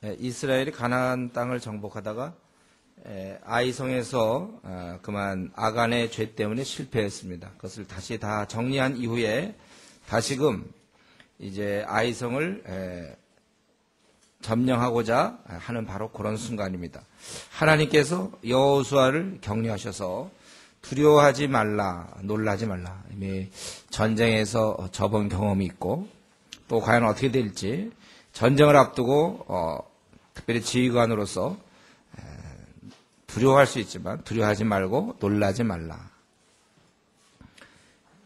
이스라엘이 가나안 땅을 정복하다가 아이성에서 그만 아간의 죄 때문에 실패했습니다. 그것을 다시 다 정리한 이후에 다시금 이제 아이성을 점령하고자 하는 바로 그런 순간입니다. 하나님께서 여호수아를 격려하셔서 두려워하지 말라, 놀라지 말라. 이미 전쟁에서 접은 경험이 있고 또 과연 어떻게 될지 전쟁을 앞두고 특별히 지휘관으로서 두려워할 수 있지만 두려워하지 말고 놀라지 말라.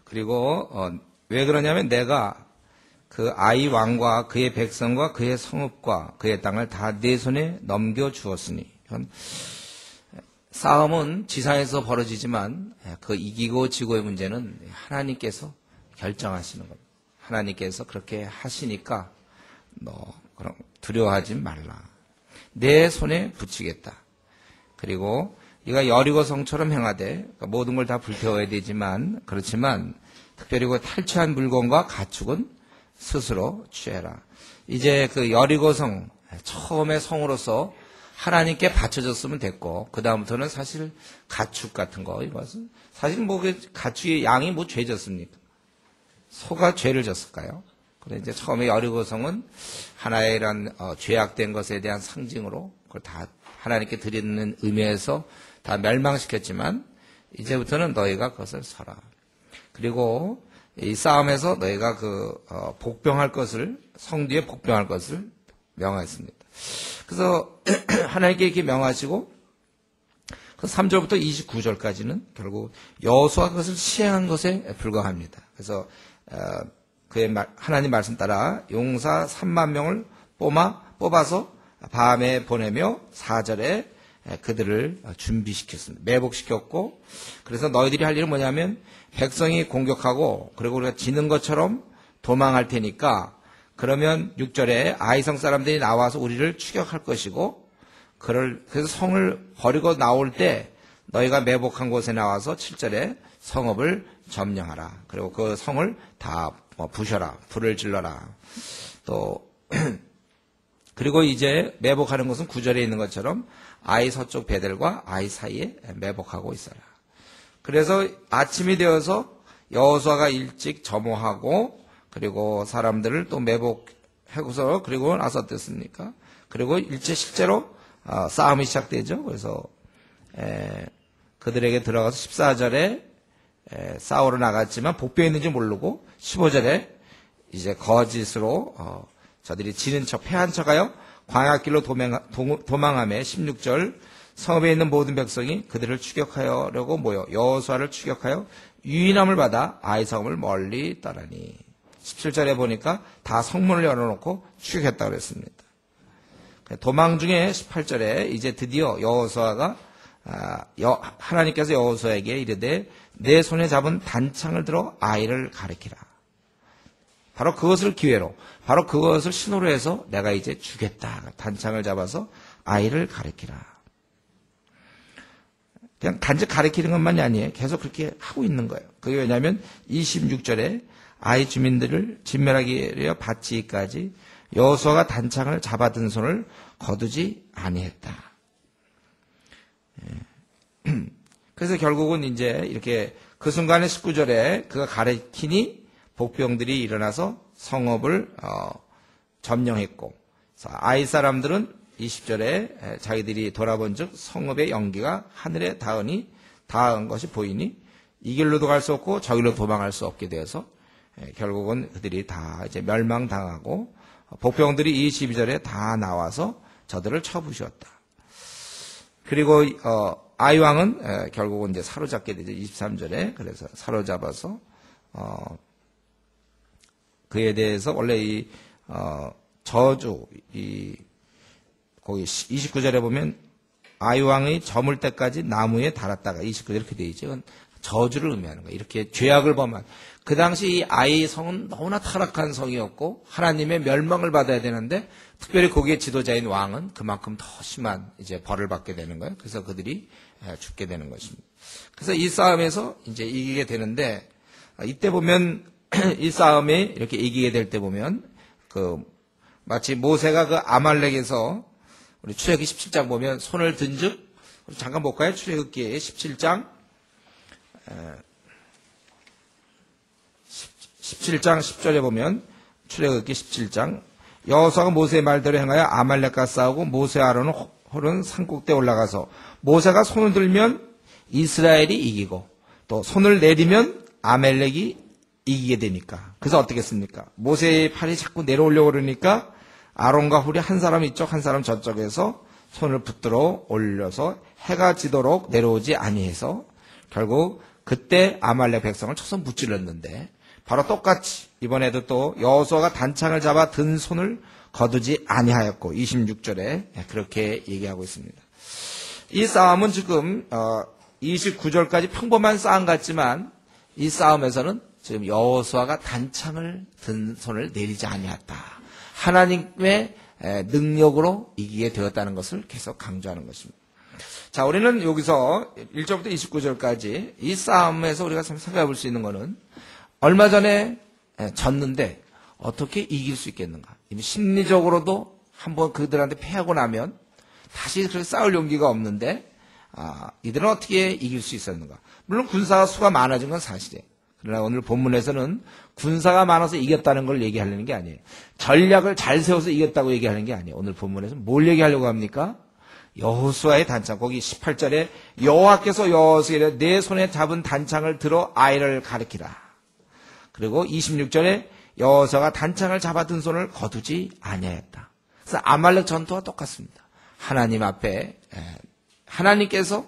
그리고 왜 그러냐면 내가 그 아이 왕과 그의 백성과 그의 성읍과 그의 땅을 다 내 손에 넘겨주었으니. 싸움은 지상에서 벌어지지만 그 이기고 지고의 문제는 하나님께서 결정하시는 겁니다. 하나님께서 그렇게 하시니까 너 그럼 두려워하지 말라. 내 손에 붙이겠다. 그리고 네가 여리고성처럼 행하되 그러니까 모든 걸 다 불태워야 되지만 그렇지만 특별히 그 탈취한 물건과 가축은 스스로 취해라. 이제 그 여리고성 처음에 성으로서 하나님께 바쳐졌으면 됐고 그 다음부터는 사실 가축 같은 거 이것은 사실 뭐 그 가축의 양이 뭐 죄졌습니까? 소가 죄를 졌을까요? 그래 이제 처음에 여리고성은 하나의 이런 죄악된 것에 대한 상징으로 그걸 다 하나님께 드리는 의미에서 다 멸망시켰지만 이제부터는 너희가 그것을 서라. 그리고 이 싸움에서 너희가 복병할 것을 성뒤에 복병할 것을 명하였습니다. 그래서 하나님께 이렇게 명하시고 그 3절부터 29절까지는 결국 여호수아가 그것을 시행한 것에 불과합니다. 그래서 하나님 말씀 따라 용사 3만 명을 뽑아서 밤에 보내며 4절에 그들을 준비시켰습니다. 매복시켰고 그래서 너희들이 할 일은 뭐냐면 백성이 공격하고 그리고 우리가 지는 것처럼 도망할 테니까 그러면 6절에 아이성 사람들이 나와서 우리를 추격할 것이고 그래서 성을 버리고 나올 때 너희가 매복한 곳에 나와서 7절에 성읍을 점령하라. 그리고 그 성을 다 부셔라. 불을 질러라. 또 그리고 이제 매복하는 것은 9절에 있는 것처럼 아이 서쪽 베델과 아이 사이에 매복하고 있어라. 그래서 아침이 되어서 여호수아가 일찍 점호하고 그리고 사람들을 또 매복하고서 그리고 나서 어땠습니까? 그리고 실제로 싸움이 시작되죠. 그래서 그들에게 들어가서 14절에 싸우러 나갔지만 복병 있는지 모르고 15절에 이제 거짓으로 저들이 지는 척 패한 척하여 광야길로 도망하며 16절 성읍에 있는 모든 백성이 그들을 추격하려고 모여 여호수아를 추격하여 유인함을 받아 아이성읍을 멀리 떠나니 17절에 보니까 다 성문을 열어놓고 추격했다고 그랬습니다. 도망 중에 18절에 이제 드디어 여호수아가 하나님께서 여호수아에게 이르되 내 손에 잡은 단창을 들어 아이를 가리키라. 바로 그것을 기회로 바로 그것을 신호로 해서 내가 이제 주겠다. 단창을 잡아서 아이를 가리키라. 그냥 단지 가리키는 것만이 아니에요. 계속 그렇게 하고 있는 거예요. 그게 왜냐하면 26절에 아이 주민들을 진멸하기 위하여 바치기까지 여호수아가 단창을 잡아든 손을 거두지 아니했다. 그래서 결국은 이제 이렇게 그 순간에 19절에 그가 가리키니 복병들이 일어나서 성읍을 점령했고 아이 사람들은 20절에 자기들이 돌아본 즉 성읍의 연기가 하늘에 닿은 것이 보이니 이 길로도 갈 수 없고 저 길로 도망할 수 없게 되어서 결국은 그들이 다 이제 멸망당하고 복병들이 22절에 다 나와서 저들을 쳐부셨다. 그리고 아이 왕은 결국은 이제 사로잡게 되죠. 23절에 그래서 사로잡아서 그에 대해서 원래 이 저주 거기 29절에 보면 아이 왕의 저물 때까지 나무에 달았다가 29절 이렇게 되어 있죠. 저주를 의미하는 거예요. 이렇게 죄악을 범한 그 당시 이 아이 성은 너무나 타락한 성이었고 하나님의 멸망을 받아야 되는데 특별히 거기에 지도자인 왕은 그만큼 더 심한 이제 벌을 받게 되는 거예요. 그래서 그들이 죽게 되는 것입니다. 그래서 이 싸움에서 이제 이기게 되는데 이때 보면 이 싸움에 이렇게 이기게 될 때 보면 그 마치 모세가 그 아말렉에서 우리 출애굽기 17장 보면 손을 든즉 잠깐 볼까요? 출애굽기 17장 17장 10절에 보면 출애굽기 17장 여호수아가 모세의 말대로 행하여 아말렉과 싸우고 모세와 아론은 홀은 산꼭대에 올라가서 모세가 손을 들면 이스라엘이 이기고 또 손을 내리면 아말렉이 이기게 되니까. 그래서 어떻게 했습니까? 모세의 팔이 자꾸 내려오려고 그러니까 아론과 훌이 한 사람 이쪽 한 사람 저쪽에서 손을 붙들어 올려서 해가 지도록 내려오지 아니해서 결국 그때 아말렉 백성을 쳐서 무찔렀는데 바로 똑같이 이번에도 또 여호수아가 단창을 잡아 든 손을 거두지 아니하였고 26절에 그렇게 얘기하고 있습니다. 이 싸움은 지금 29절까지 평범한 싸움 같지만 이 싸움에서는 지금 여호수아가 단창을 든 손을 내리지 아니했다. 하나님의 능력으로 이기게 되었다는 것을 계속 강조하는 것입니다. 자, 우리는 여기서 1절부터 29절까지 이 싸움에서 우리가 참 생각해 볼 수 있는 것은 얼마 전에 졌는데 어떻게 이길 수 있겠는가? 이미 심리적으로도 한번 그들한테 패하고 나면 다시 그렇게 싸울 용기가 없는데 이들은 어떻게 이길 수 있었는가? 물론 군사 수가 많아진 건 사실이에요. 그러나 오늘 본문에서는 군사가 많아서 이겼다는 걸 얘기하려는 게 아니에요. 전략을 잘 세워서 이겼다고 얘기하는 게 아니에요. 오늘 본문에서 뭘 얘기하려고 합니까? 여호수아의 단창, 거기 18절에 여호와께서 여호수아에게 내 손에 잡은 단창을 들어 아이를 가리키라. 그리고 26절에 여호수아가 단창을 잡아든 손을 거두지 아니하였다. 그래서 아말렉 전투와 똑같습니다. 하나님 앞에 하나님께서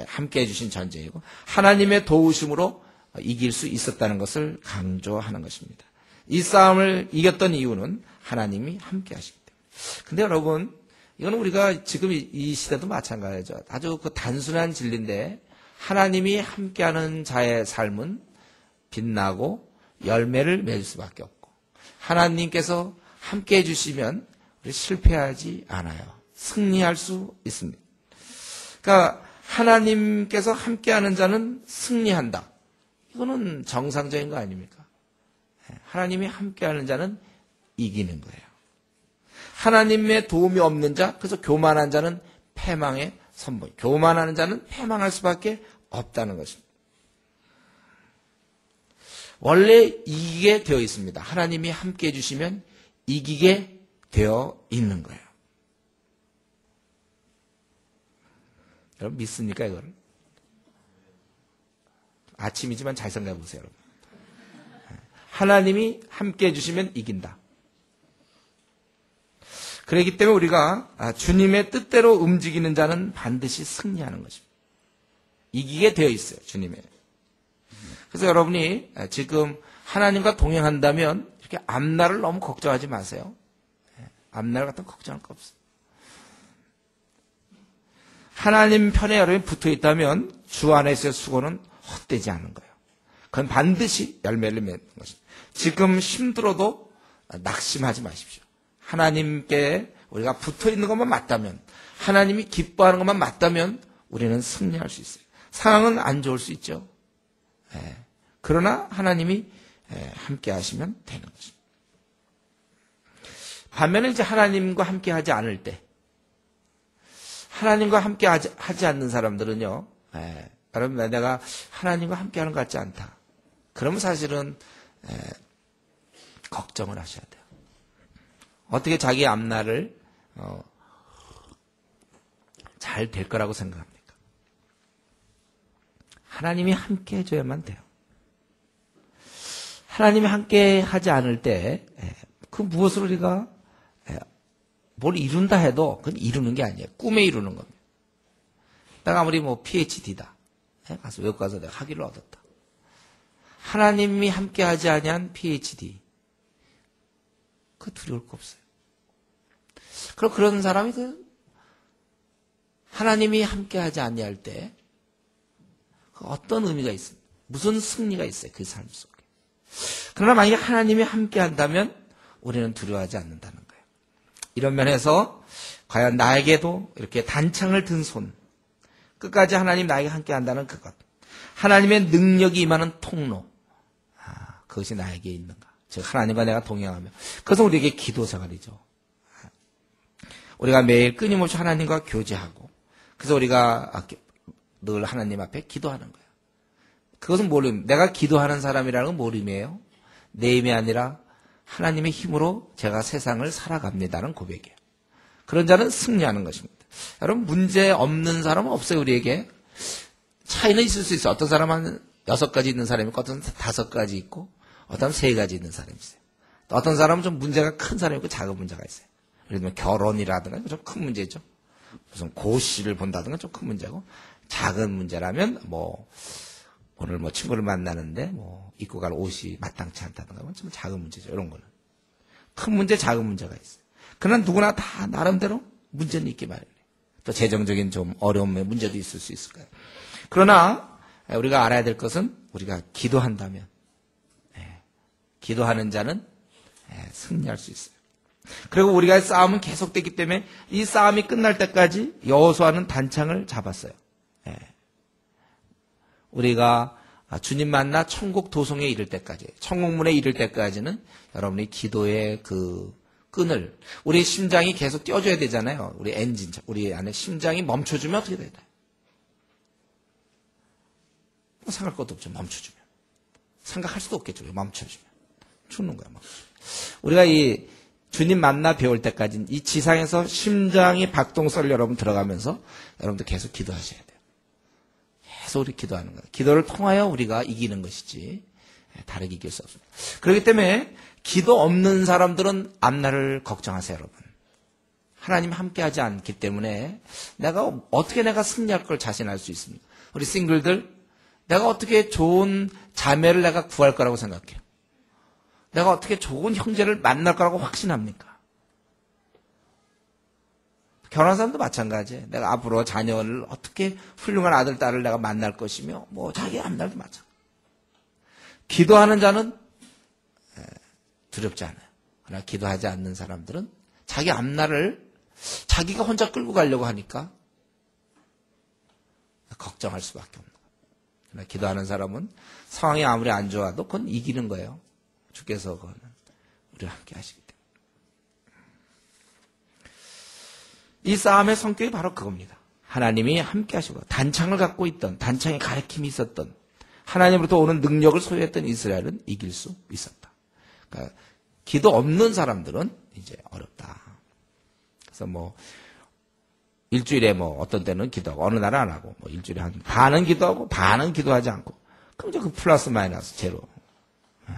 함께해 주신 전쟁이고 하나님의 도우심으로 이길 수 있었다는 것을 강조하는 것입니다. 이 싸움을 이겼던 이유는 하나님이 함께 하시기 때문에. 근데 여러분, 이건 우리가 지금 이 시대도 마찬가지죠. 아주 그 단순한 진리인데 하나님이 함께하는 자의 삶은 빛나고 열매를 맺을 수밖에 없고 하나님께서 함께해 주시면 우리 실패하지 않아요. 승리할 수 있습니다. 그러니까 하나님께서 함께하는 자는 승리한다. 이거는 정상적인 거 아닙니까? 하나님이 함께하는 자는 이기는 거예요. 하나님의 도움이 없는 자, 그래서 교만한 자는 패망의 선봉. 교만하는 자는 패망할 수밖에 없다는 것입니다. 원래 이기게 되어 있습니다. 하나님이 함께해 주시면 이기게 되어 있는 거예요. 여러분 믿습니까 이걸? 아침이지만 잘 생각해 보세요. 여러분. 하나님이 함께해 주시면 이긴다. 그렇기 때문에 우리가 주님의 뜻대로 움직이는 자는 반드시 승리하는 것입니다. 이기게 되어 있어요. 주님의. 그래서 여러분이 지금 하나님과 동행한다면 이렇게 앞날을 너무 걱정하지 마세요. 앞날 같은 걱정할 거 없어요. 하나님 편에 여러분이 붙어 있다면 주 안에서의 수고는 헛되지 않은 거예요. 그건 반드시 열매를 맺는 것입니다. 지금 힘들어도 낙심하지 마십시오. 하나님께 우리가 붙어 있는 것만 맞다면, 하나님이 기뻐하는 것만 맞다면 우리는 승리할 수 있어요. 상황은 안 좋을 수 있죠. 그러나 하나님이 함께 하시면 되는 것입니다. 반면에 이제 하나님과 함께 하지 않을 때, 하나님과 함께 하지 않는 사람들은요, 여러분, 내가 하나님과 함께 하는 것 같지 않다. 그러면 사실은, 걱정을 하셔야 돼요. 어떻게 자기 앞날을, 잘 될 거라고 생각합니까? 하나님이 함께 해줘야만 돼요. 하나님이 함께 하지 않을 때, 그 무엇을 우리가, 뭘 이룬다 해도 그건 이루는 게 아니에요. 꿈에 이루는 겁니다. 내가 아무리 뭐 PhD다. 가서 외국 가서 내가 학위를 얻었다. 하나님이 함께 하지 아니한 PhD. 그 두려울 거 없어요. 그럼 그런 사람이 하나님이 함께 하지 아니할 때 어떤 의미가 있습니까? 무슨 승리가 있어요? 그 삶 속에. 그러나 만약에 하나님이 함께 한다면 우리는 두려워하지 않는다는 거예요. 이런 면에서 과연 나에게도 이렇게 단창을 든 손, 끝까지 하나님 나에게 함께 한다는 그것, 하나님의 능력이 임하는 통로, 그것이 나에게 있는가? 즉 하나님과 내가 동행하며, 그것은 우리에게 기도 생활이죠. 우리가 매일 끊임없이 하나님과 교제하고 그래서 우리가 늘 하나님 앞에 기도하는 거예요. 그것은 뭘 내가 기도하는 사람이라는 건 뭘 의미해요? 내 힘이 아니라 하나님의 힘으로 제가 세상을 살아갑니다는 고백이에요. 그런 자는 승리하는 것입니다. 여러분 문제 없는 사람은 없어요. 우리에게 차이는 있을 수 있어요. 어떤 사람은 6가지 있는 사람이 있고 어떤 5가지 있고 어떤 3가지 있는 사람이 있어요. 또 어떤 사람은 좀 문제가 큰 사람이 있고 작은 문제가 있어요. 예를 들면 결혼이라든가 좀 큰 문제죠. 무슨 고시를 본다든가 좀 큰 문제고 작은 문제라면 오늘 친구를 만나는데 입고 갈 옷이 마땅치 않다든가 좀 작은 문제죠. 이런 거는. 큰 문제, 작은 문제가 있어요. 그러나 누구나 다 나름대로 문제는 있기 마련이에요. 또 재정적인 좀 어려움의 문제도 있을 수 있을 거예요. 그러나 우리가 알아야 될 것은 우리가 기도한다면 기도하는 자는 승리할 수 있어요. 그리고 우리가 싸움은 계속되기 때문에 이 싸움이 끝날 때까지 여호수아는 단창을 잡았어요. 우리가 주님 만나 천국 도성에 이를 때까지, 천국문에 이를 때까지는 여러분이 기도의 그 끈을 우리 심장이 계속 띄워줘야 되잖아요. 우리 엔진, 우리 안에 심장이 멈춰주면 어떻게 되나요? 생각할 것도 없죠. 멈춰주면. 생각할 수도 없겠죠. 멈춰주면. 죽는 거야. 우리가 이 주님 만나 배울 때까지 이 지상에서 심장이 박동설 여러분 들어가면서 여러분들 계속 기도하셔야 돼요. 계속 우리 기도하는 거예요. 기도를 통하여 우리가 이기는 것이지 다르게 이길 수 없습니다. 그렇기 때문에 기도 없는 사람들은 앞날을 걱정하세요, 여러분. 하나님 함께하지 않기 때문에 어떻게 내가 승리할 걸 자신할 수 있습니까? 우리 싱글들 내가 어떻게 좋은 자매를 내가 구할 거라고 생각해요? 내가 어떻게 좋은 형제를 만날 거라고 확신합니까? 결혼한 사람도 마찬가지예요. 내가 앞으로 자녀를 어떻게 훌륭한 아들, 딸을 내가 만날 것이며 자기 앞날도 마찬가지예요. 기도하는 자는 두렵지 않아요. 그러나 기도하지 않는 사람들은 자기 앞날을 자기가 혼자 끌고 가려고 하니까 걱정할 수밖에 없는 거예요. 그러나 기도하는 사람은 상황이 아무리 안 좋아도 그건 이기는 거예요. 주께서 그거는 우리와 함께 하시기 때문에. 이 싸움의 성격이 바로 그겁니다. 하나님이 함께 하시고 단창을 갖고 있던, 단창에 가르침이 있었던, 하나님으로부터 오는 능력을 소유했던 이스라엘은 이길 수 있었다. 그러니까 기도 없는 사람들은 이제 어렵다. 그래서 일주일에 어떤 때는 기도하고 어느 날은 안 하고 일주일에 한 반은 기도하고 반은 기도하지 않고 그럼 이제 그 플러스 마이너스 제로.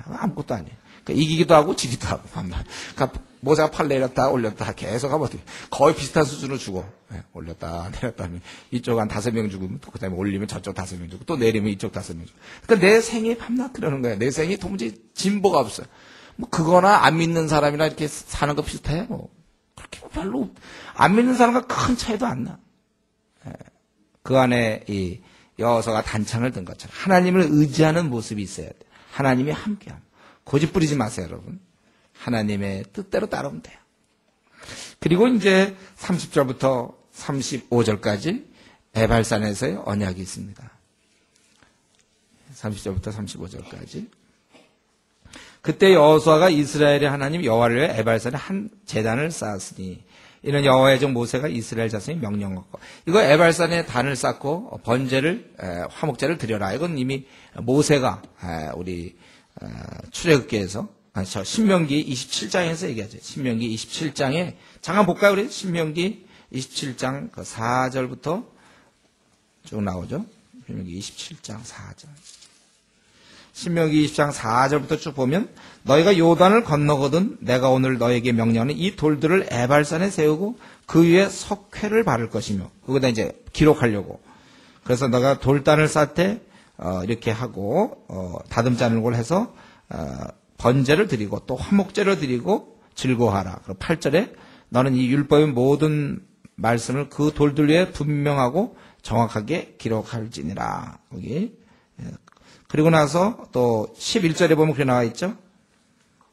아무것도 아니에요. 그러니까 이기기도 하고 지기도 하고 반반. 그러니까 모자가 팔 내렸다 올렸다 계속 하면 거의 비슷한 수준을 주고 올렸다 내렸다 하면 이쪽 한 5명 주고 또 그다음에 올리면 저쪽 5명 주고 또 내리면 이쪽 5명 주고. 그러니까 내 생이 밤낮 그러는 거예요. 내 생이 도무지 진보가 없어요. 그거나 안 믿는 사람이나 이렇게 사는 거 비슷해. 그렇게 별로 안 믿는 사람과 큰 차이도 안 나. 그 안에 이 여호수아가 단창을 든 것처럼 하나님을 의지하는 모습이 있어야 돼. 하나님이 함께함. 고집 부리지 마세요, 여러분. 하나님의 뜻대로 따르면 돼요. 그리고 이제 30절부터 35절까지 에발산에서의 언약이 있습니다. 30절부터 35절까지. 그때 여호수아가 이스라엘의 하나님 여호와를 위해 에발산에 한 제단을 쌓았으니 이는 여호와의 종 모세가 이스라엘 자손이 명령하고 이거 에발산에 단을 쌓고 번제를 화목제를 드려라. 이건 이미 모세가 우리 출애굽기에서 신명기 27장에서 얘기하죠. 신명기 27장에 잠깐 볼까요? 우리 신명기 27장 4절부터 쭉 나오죠. 신명기 27장 4절. 신명기 20장 4절부터 쭉 보면 너희가 요단을 건너거든 내가 오늘 너에게 명령하는 이 돌들을 에발산에 세우고 그 위에 석회를 바를 것이며 거기다 이제 기록하려고 그래서 너가 돌단을 쌓되 이렇게 하고 다듬자는 걸 해서 번제를 드리고 또 화목제를 드리고 즐거워하라. 그리고 8절에 너는 이 율법의 모든 말씀을 그 돌들 위에 분명하고 정확하게 기록할지니라. 여기 그리고 나서 또 11절에 보면 그렇게 나와 있죠.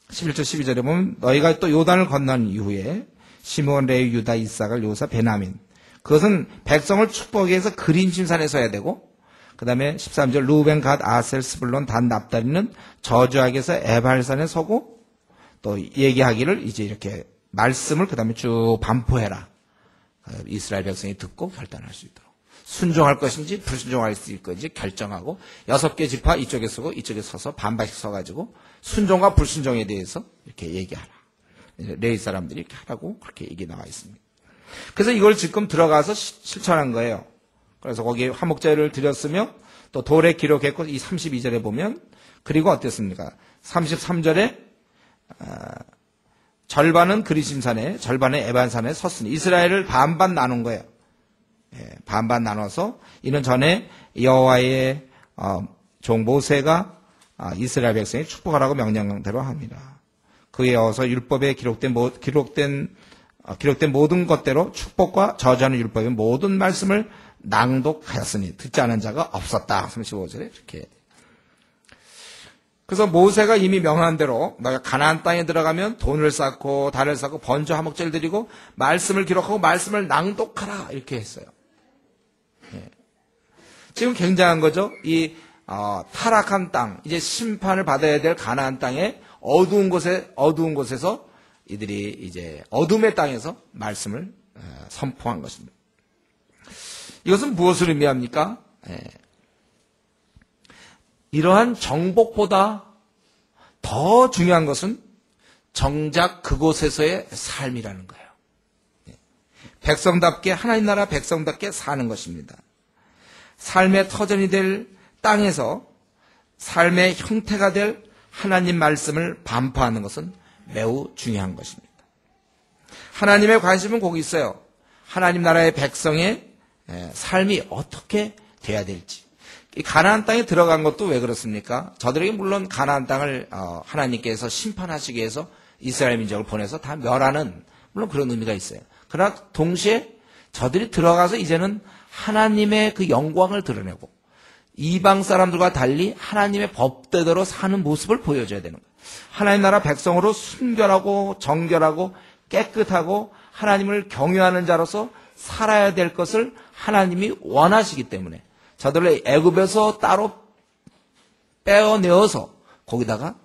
11절 12절에 보면 너희가 또 요단을 건넌 이후에 시므온 레위 유다 이삭을 요사 베냐민 그것은 백성을 축복하기 위해서 그림심산에 서야 되고 그 다음에 13절 루벤 갓 아셀 스불론 단 납달리는 저주하기 위해서 에발산에 서고 또 얘기하기를 이제 이렇게 말씀을 그 다음에 쭉 반포해라. 이스라엘 백성이 듣고 결단할 수 있도록. 순종할 것인지 불순종할 수 있을 건지 결정하고 6개 지파 이쪽에 서고 이쪽에 서서 반반씩 서가지고 순종과 불순종에 대해서 이렇게 얘기하라. 레위 사람들이 이렇게 하라고 그렇게 얘기 나와 있습니다. 그래서 이걸 지금 들어가서 실천한 거예요. 그래서 거기에 화목제를 드렸으며 또 돌에 기록했고 이 32절에 보면 그리고 어땠습니까? 33절에 절반은 그리심산에 절반은 에반산에 섰으니 이스라엘을 반반 나눈 거예요. 반반 나눠서 이는 전에 여호와의 종 모세가 이스라엘 백성에 축복하라고 명령대로 합니다. 그에 이어서 율법에 기록된 모든 것대로 축복과 저주하는 율법의 모든 말씀을 낭독하였으니 듣지 않은 자가 없었다. 35절에 이렇게. 그래서 모세가 이미 명한 대로 너가 가나안 땅에 들어가면 돈을 쌓고 달을 쌓고 번주 화목제를 드리고 말씀을 기록하고 말씀을 낭독하라 이렇게 했어요. 지금 굉장한 거죠. 이 타락한 땅, 이제 심판을 받아야 될 가나안 땅에 어두운 곳에서 이들이 이제 어둠의 땅에서 말씀을 선포한 것입니다. 이것은 무엇을 의미합니까? 이러한 정복보다 더 중요한 것은 정작 그곳에서의 삶이라는 거예요. 백성답게 하나님 나라 백성답게 사는 것입니다. 삶의 터전이 될 땅에서 삶의 형태가 될 하나님 말씀을 반포하는 것은 매우 중요한 것입니다. 하나님의 관심은 거기 있어요. 하나님 나라의 백성의 삶이 어떻게 돼야 될지. 이 가나안 땅에 들어간 것도 왜 그렇습니까? 저들에게 물론 가나안 땅을 하나님께서 심판하시기 위해서 이스라엘 민족을 보내서 다 멸하는 물론 그런 의미가 있어요. 그러나 동시에 저들이 들어가서 이제는 하나님의 그 영광을 드러내고 이방 사람들과 달리 하나님의 법대로 사는 모습을 보여줘야 되는 거예요. 하나님 나라 백성으로 순결하고 정결하고 깨끗하고 하나님을 경외하는 자로서 살아야 될 것을 하나님이 원하시기 때문에 저들을 애굽에서 따로 빼어내어서 거기다가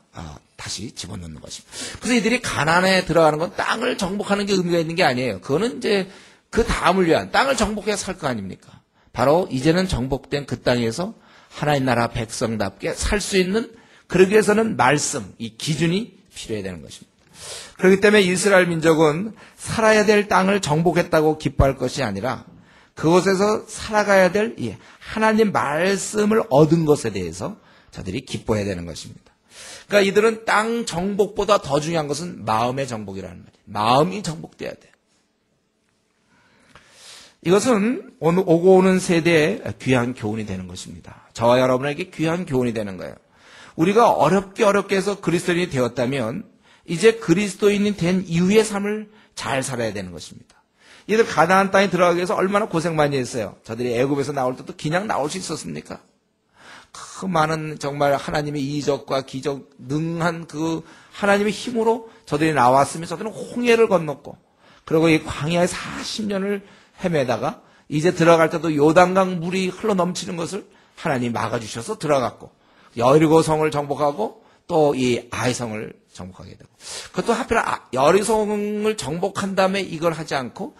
다시 집어넣는 것입니다. 그래서 이들이 가나안에 들어가는 건 땅을 정복하는 게 의미가 있는 게 아니에요. 그거는 이제 그 다음을 위한 땅을 정복해야 살 거 아닙니까? 바로 이제는 정복된 그 땅에서 하나님 나라 백성답게 살 수 있는 그러기 위해서는 말씀, 이 기준이 필요해야 되는 것입니다. 그렇기 때문에 이스라엘 민족은 살아야 될 땅을 정복했다고 기뻐할 것이 아니라 그곳에서 살아가야 될 하나님 말씀을 얻은 것에 대해서 저들이 기뻐해야 되는 것입니다. 그러니까 이들은 땅 정복보다 더 중요한 것은 마음의 정복이라는 말이에요. 마음이 정복돼야 돼요. 이것은 오고 오는 세대에 귀한 교훈이 되는 것입니다. 저와 여러분에게 귀한 교훈이 되는 거예요. 우리가 어렵게 해서 그리스도인이 되었다면 이제 그리스도인이 된 이후의 삶을 잘 살아야 되는 것입니다. 이들 가나안 땅에 들어가기 위해서 얼마나 고생 많이 했어요. 저들이 애굽에서 나올 때도 그냥 나올 수 있었습니까? 그 많은 정말 하나님의 이적과 기적 능한 그 하나님의 힘으로 저들이 나왔으면 저들은 홍해를 건넜고 그리고 이 광야에 40년을 헤매다가 이제 들어갈 때도 요단강 물이 흘러 넘치는 것을 하나님이 막아주셔서 들어갔고 여리고성을 정복하고 또 이 아이성을 정복하게 되고 그것도 하필 여리고성을 정복한 다음에 이걸 하지 않고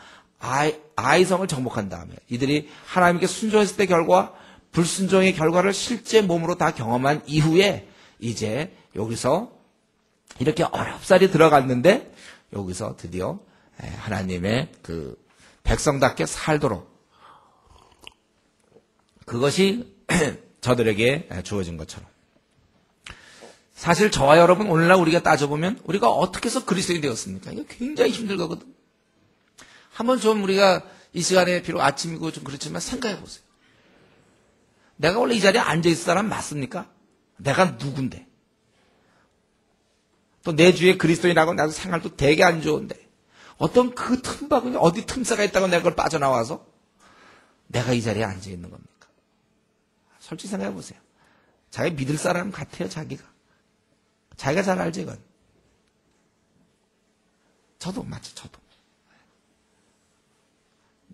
아이성을 정복한 다음에 이들이 하나님께 순종했을 때 결과 불순종의 결과를 실제 몸으로 다 경험한 이후에 이제 여기서 이렇게 어렵사리 들어갔는데 여기서 드디어 하나님의 그 백성답게 살도록 그것이 저들에게 주어진 것처럼 사실 저와 여러분 오늘날 우리가 따져보면 우리가 어떻게 해서 그리스도인이 되었습니까? 이거 굉장히 힘들 거거든. 한번 좀 우리가 이 시간에 비록 아침이고 좀 그렇지만 생각해 보세요. 내가 원래 이 자리에 앉아있을 사람 맞습니까? 내가 누군데? 또 내 주위에 그리스도인하고 나도 생활도 되게 안 좋은데 어떤 그 틈바구니 어디 틈새가 있다고 내가 그걸 빠져나와서 내가 이 자리에 앉아있는 겁니까? 솔직히 생각해 보세요. 자기 믿을 사람 같아요, 자기가. 자기가 잘 알지, 이건. 저도, 맞죠, 저도.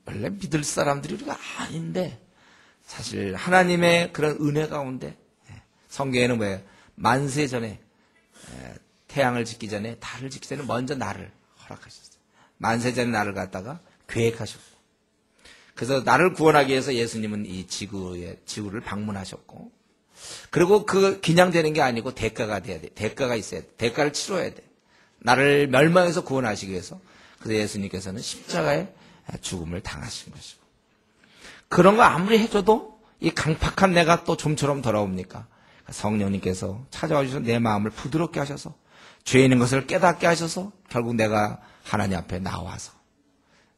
원래 믿을 사람들이 우리가 아닌데, 사실 하나님의 그런 은혜 가운데, 성경에는 뭐예요? 만세 전에, 태양을 짓기 전에, 달을 짓기 전에 먼저 나를 허락하셨어요. 만세 전에 나를 갖다가 계획하셨고, 그래서 나를 구원하기 위해서 예수님은 이 지구를 방문하셨고, 그리고 그냥 되는 게 아니고 대가가 돼야 돼. 대가가 있어야 돼. 대가를 치러야 돼. 나를 멸망해서 구원하시기 위해서. 그래서 예수님께서는 십자가의 죽음을 당하신 것이고. 그런 거 아무리 해줘도 이 강팍한 내가 또 좀처럼 돌아옵니까? 성령님께서 찾아와 주셔서 내 마음을 부드럽게 하셔서 죄인인 것을 깨닫게 하셔서 결국 내가 하나님 앞에 나와서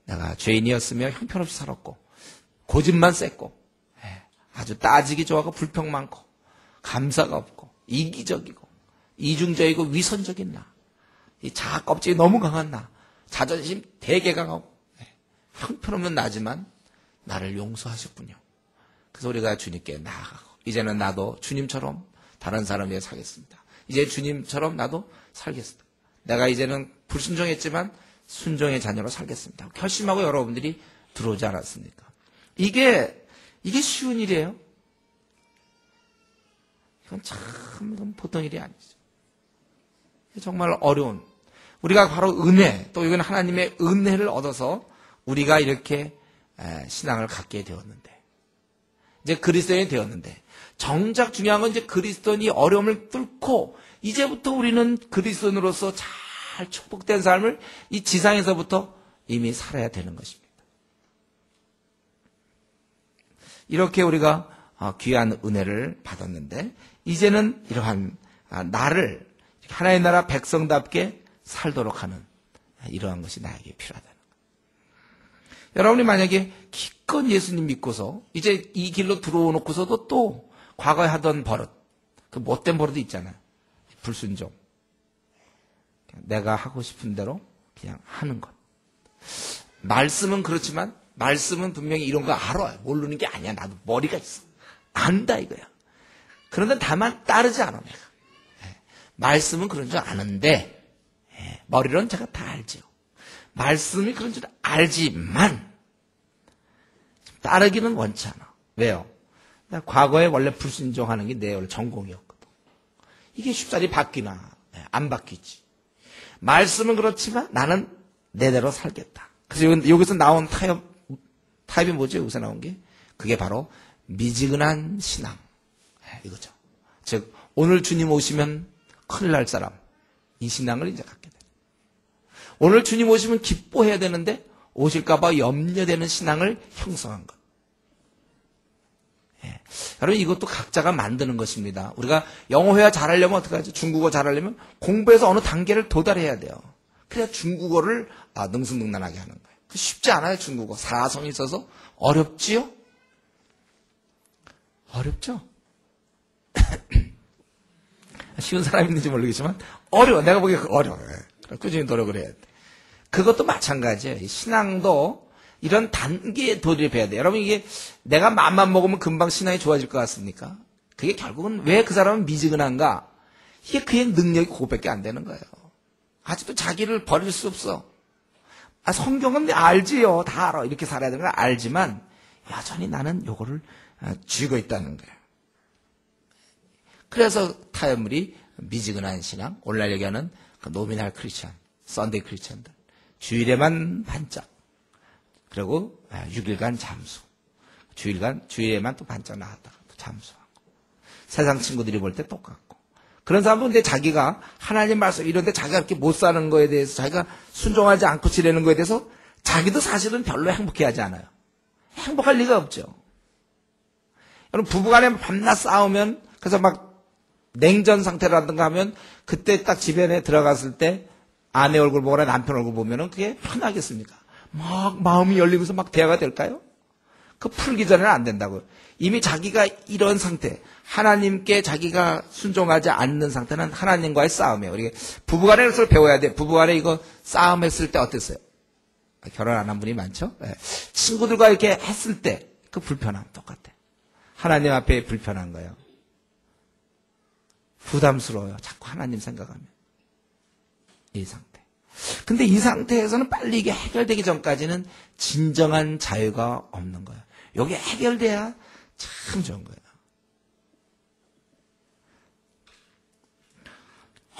내가 죄인이었으며 형편없이 살았고 고집만 셌고 아주 따지기 좋아하고 불평 많고 감사가 없고 이기적이고 이중적이고 위선적인 나, 이 자아 껍질이 너무 강한 나, 자존심 되게 강하고 형편없는 나지만 나를 용서하셨군요. 그래서 우리가 주님께 나아가고 이제는 나도 주님처럼 다른 사람 위해 살겠습니다. 이제 주님처럼 나도 살겠습니다. 내가 이제는 불순종했지만 순종의 자녀로 살겠습니다. 결심하고 여러분들이 들어오지 않았습니까? 이게 쉬운 일이에요. 이건 참 보통 일이 아니죠. 정말 어려운, 우리가 바로 은혜, 또 이건 하나님의 은혜를 얻어서 우리가 이렇게 신앙을 갖게 되었는데, 이제 그리스도인이 되었는데, 정작 중요한 건 이제 그리스도인이 어려움을 뚫고 이제부터 우리는 그리스도인으로서 잘 축복된 삶을 이 지상에서부터 이미 살아야 되는 것입니다. 이렇게 우리가 귀한 은혜를 받았는데 이제는 이러한 나를 하나의 나라 백성답게 살도록 하는 이러한 것이 나에게 필요하다는 거예요. 여러분이 만약에 기껏 예수님 믿고서 이제 이 길로 들어오놓고서도 또 과거에 하던 버릇, 그 못된 버릇이 있잖아요. 불순종. 내가 하고 싶은 대로 그냥 하는 것. 말씀은 그렇지만 말씀은 분명히 이런 거 알아요. 모르는 게 아니야. 나도 머리가 있어. 안다 이거야. 그런데 다만 따르지 않아 내가. 말씀은 그런 줄 아는데 머리로는 제가 다 알지요. 말씀이 그런 줄 알지만 따르기는 원치 않아. 왜요? 과거에 원래 불순종하는 게 내 원래 전공이었거든. 이게 쉽사리 바뀌나? 안 바뀌지. 말씀은 그렇지만 나는 내대로 살겠다. 그래서 여기서 나온 타협이 뭐죠? 여기서 나온 게 그게 바로 미지근한 신앙 이거죠. 즉 오늘 주님 오시면 큰일 날 사람, 이 신앙을 이제 갖게 돼요. 오늘 주님 오시면 기뻐해야 되는데 오실까봐 염려되는 신앙을 형성한 것. 여러분 이것도 각자가 만드는 것입니다. 우리가 영어 회화 잘하려면 어떻게 하죠? 중국어 잘하려면 공부해서 어느 단계를 도달해야 돼요. 그래야 중국어를 능수능란하게 하는 거예요. 쉽지 않아요. 중국어 사성이 있어서 어렵지요? 어렵죠? 쉬운 사람이 있는지 모르겠지만 어려워. 내가 보기에 어려워. 꾸준히 노력을 해야 돼. 그것도 마찬가지예요. 신앙도 이런 단계에 도달해야 돼요. 여러분 이게 내가 맘만 먹으면 금방 신앙이 좋아질 것 같습니까? 그게 결국은 왜 그 사람은 미지근한가? 이게 그의 능력이 그것밖에 안 되는 거예요. 아직도 자기를 버릴 수 없어. 성경은 알지요. 다 알아. 이렇게 살아야 되는 걸 알지만 여전히 나는 요거를 쥐고 있다는 거예요. 그래서 타협물이 미지근한 신앙, 오늘날 얘기하는 노미널 크리스천, 썬데이 크리스천들, 주일에만 반짝, 그리고 6일간 잠수, 주일에만 또 반짝 나갔다가 또 잠수하고, 세상 친구들이 볼 때 똑같고, 그런 사람도 근데 자기가 하나님 말씀 이런데 자기가 이렇게 못 사는 거에 대해서 자기가 순종하지 않고 지내는 거에 대해서 자기도 사실은 별로 행복해하지 않아요. 행복할 리가 없죠. 여러분 부부간에 밤낮 싸우면 그래서 막 냉전 상태라든가 하면 그때 딱 집에 들어갔을 때 아내 얼굴 보거나 남편 얼굴 보면은 그게 편하겠습니까? 막 마음이 열리면서 막 대화가 될까요? 그 풀기 전에는 안 된다고요. 이미 자기가 이런 상태, 하나님께 자기가 순종하지 않는 상태는 하나님과의 싸움이에요. 우리 부부간에 그걸 배워야 돼. 부부간에 이거 싸움했을 때 어땠어요? 결혼 안 한 분이 많죠? 네. 친구들과 이렇게 했을 때 그 불편함 똑같아. 하나님 앞에 불편한 거예요. 부담스러워요. 자꾸 하나님 생각하면. 이 상태. 근데 이 상태에서는 빨리 이게 해결되기 전까지는 진정한 자유가 없는 거예요. 이게 해결돼야 참 좋은 거예요.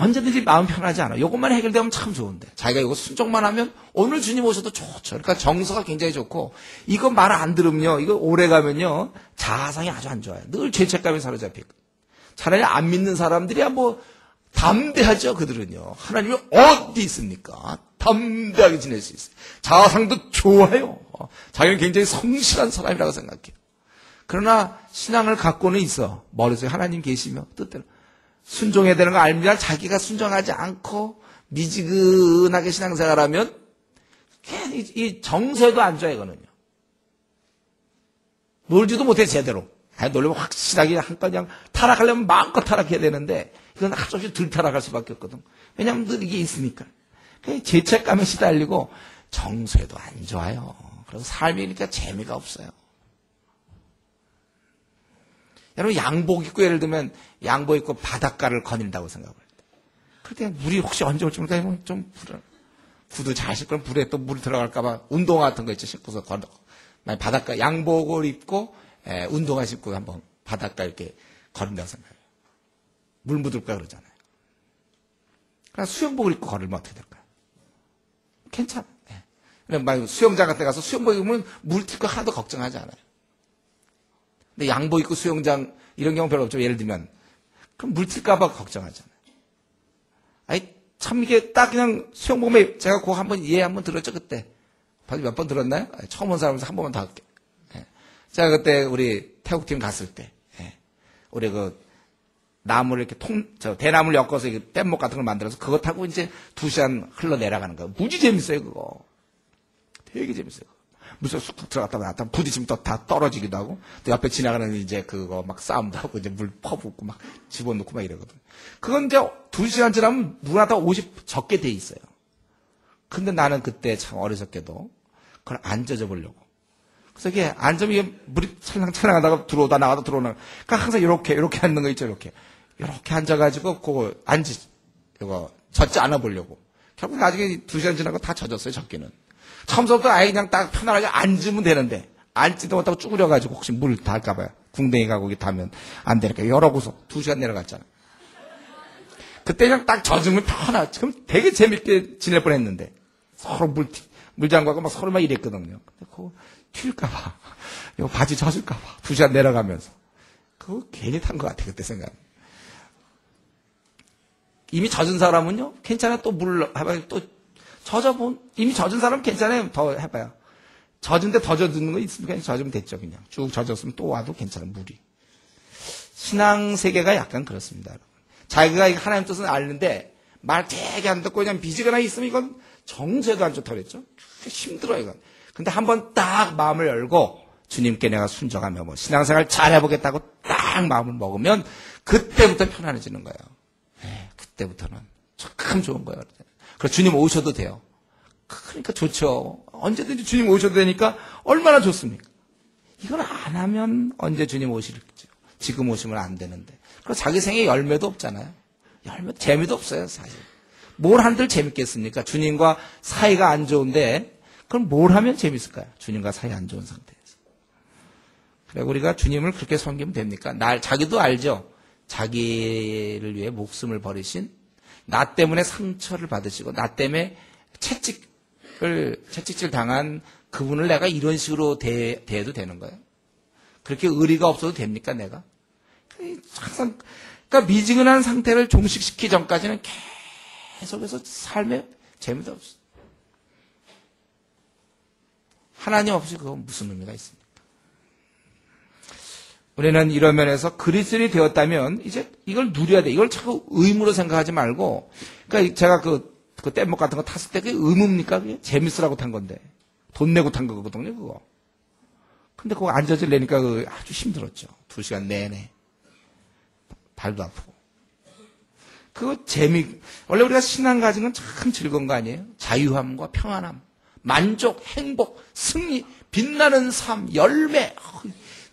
언제든지 마음 편하지 않아. 이것만 해결되면 참 좋은데. 자기가 이거 순종만 하면 오늘 주님 오셔도 좋죠. 그러니까 정서가 굉장히 좋고, 이거 말 안 들으면요, 이거 오래 가면요, 자아상이 아주 안 좋아요. 늘 죄책감에 사로잡히고. 차라리 안 믿는 사람들이야 뭐 담대하죠. 그들은요. 하나님이 어디 있습니까? 담대하게 지낼 수 있어요. 자아상도 좋아요. 자기는 굉장히 성실한 사람이라고 생각해요. 그러나 신앙을 갖고는 있어. 머릿속에 하나님 계시며 뜻대로 순종해야 되는 거 알면 자기가 순종하지 않고 미지근하게 신앙생활하면 이 정서에도 안 좋아요. 이거는요. 놀지도 못해 제대로. 놀려면 확실하게 한껏 그냥 타락하려면 마음껏 타락해야 되는데 이건 할 수 없이 덜 타락할 수밖에 없거든. 왜냐하면 늘 이게 있으니까. 죄책감에 시달리고 정서에도 안 좋아요. 그래서 삶이니까 재미가 없어요. 여러분 양복 입고 예를 들면 양복 입고 바닷가를 거닐다고 생각을 해요. 그때 물이 혹시 언제 올지 모르니까 좀 구두 잘 신고 물에 또 물이 들어갈까 봐 운동화 같은 거 있죠. 신고서 만약 바닷가 양복을 입고 운동화 신고 한번 바닷가 이렇게 걸은다고 생각해요. 물 묻을까 그러잖아요. 그러나 수영복을 입고 걸으면 어떻게 될까요? 괜찮아. 만약 수영장 같은 데 가서 수영복 입으면 물 튈 거 하나도 걱정하지 않아요. 근데 양복 입고 수영장 이런 경우 별로 없죠. 예를 들면 그럼 물 튈까봐 걱정하잖아요. 아니 참 이게 딱 그냥 수영복에 제가 그거 한번 한번 들었죠 그때. 몇 번 들었나요? 처음 온 사람에서 한 번만 더 할게. 제가 그때 우리 태국팀 갔을 때 우리 그 나무를 이렇게 대나무를 엮어서 뗏목 같은 걸 만들어서 그거 타고 이제 2시간 흘러 내려가는 거예요. 무지 재밌어요 그거. 되게 재밌어요. 물속 쑥 들어갔다 나왔다 부딪히면 또 다 떨어지기도 하고 또 옆에 지나가는 이제 그거 막 싸움도 하고 이제 물 퍼붓고 막 집어넣고 막 이러거든. 그건 이제 2시간 지나면 물 하다 50 적게 돼 있어요. 근데 나는 그때 참 어리석게도 그걸 안 젖어보려고. 그래서 이게 앉으면 이게 물이 찰랑찰랑 하다가 들어오다 나가다 들어오나. 그러니까 항상 이렇게 앉는 거 있죠, 이렇게 앉아가지고 그거 이거 젖지 않아 보려고. 결국 나중에 2시간 지나고 다 젖었어요, 젖기는. 처음부터 아예 그냥 딱 편안하게 앉으면 되는데, 앉지도 못하고 쭈그려가지고 혹시 물 닿을까봐요. 궁뎅이가 거기 닿으면 안 되니까 여러 구석 2시간 내려갔잖아. 그때 그냥 딱 젖으면 편하지. 지금 되게 재밌게 지낼 뻔 했는데. 서로 물장구하고 막 서로 막 이랬거든요. 근데 그거 튈까봐. 이거 바지 젖을까봐. 2시간 내려가면서. 그거 괜히 탄 것 같아, 그때 생각. 이미 젖은 사람은요, 괜찮아. 또 물 해봐요. 또 이미 젖은 사람은 괜찮아요. 더 해봐요. 젖은데 더 젖는 거 있으면 젖으면 됐죠, 그냥. 쭉 젖었으면 또 와도 괜찮아, 물이. 신앙 세계가 약간 그렇습니다, 여러분. 자기가 하나님 뜻은 아는데, 말 되게 안 듣고 그냥 비지거나 있으면 이건 정세도 안 좋다고 그랬죠? 힘들어요, 이건. 근데 한번 딱 마음을 열고, 주님께 내가 순종하며 뭐 신앙생활 잘 해보겠다고 딱 마음을 먹으면, 그때부터 편안해지는 거예요. 그때부터는 참 좋은 거예요. 그래서 주님 오셔도 돼요. 그러니까 좋죠. 언제든지 주님 오셔도 되니까 얼마나 좋습니까? 이걸 안 하면 언제 주님 오실지. 지금 오시면 안 되는데. 그리고 자기 생에 열매도 없잖아요. 재미도 없어요, 사실. 뭘 한들 재밌겠습니까? 주님과 사이가 안 좋은데, 그럼 뭘 하면 재밌을까요? 주님과 사이 안 좋은 상태에서. 그래, 우리가 주님을 그렇게 섬기면 됩니까? 자기도 알죠? 자기를 위해 목숨을 버리신, 나 때문에 상처를 받으시고, 나 때문에 채찍질 당한 그분을 내가 이런 식으로 대해도 되는 거예요? 그렇게 의리가 없어도 됩니까, 내가? 항상, 그러니까 미지근한 상태를 종식시키기 전까지는 계속해서 삶에 재미도 없어. 하나님 없이 그건 무슨 의미가 있습니까? 우리는 이런 면에서 그리스도인이 되었다면 이제 이걸 누려야 돼. 이걸 자꾸 의무로 생각하지 말고, 그러니까 제가 그 뗏목 같은 거 탔을 때 그게 의무입니까? 그게 재밌으라고 탄 건데. 돈 내고 탄 거거든요, 그거. 근데 그거 안 젖으려니까 아주 힘들었죠. 2시간 내내. 발도 아프고. 원래 우리가 신앙 가진 건 참 즐거운 거 아니에요? 자유함과 평안함, 만족, 행복, 승리, 빛나는 삶, 열매,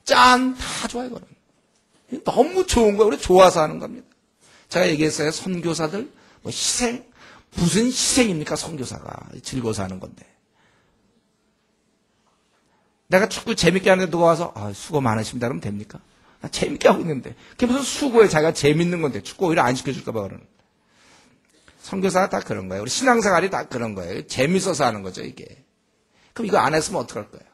짠, 다 좋아요, 그건. 너무 좋은 거예요. 우리 좋아서 하는 겁니다. 제가 얘기했어요. 선교사들, 희생. 무슨 희생입니까, 선교사가. 즐거워서 하는 건데. 내가 축구 재밌게 하는데 누가 와서, 수고 많으십니다. 그러면 됩니까? 나 재밌게 하고 있는데. 그게 무슨 수고에 자기가 재밌는 건데, 축구 오히려 안 시켜줄까봐 그러는. 선교사가 다 그런 거예요. 우리 신앙생활이 다 그런 거예요. 재밌어서 하는 거죠, 이게. 그럼 이거 안 했으면 어떡할 거예요?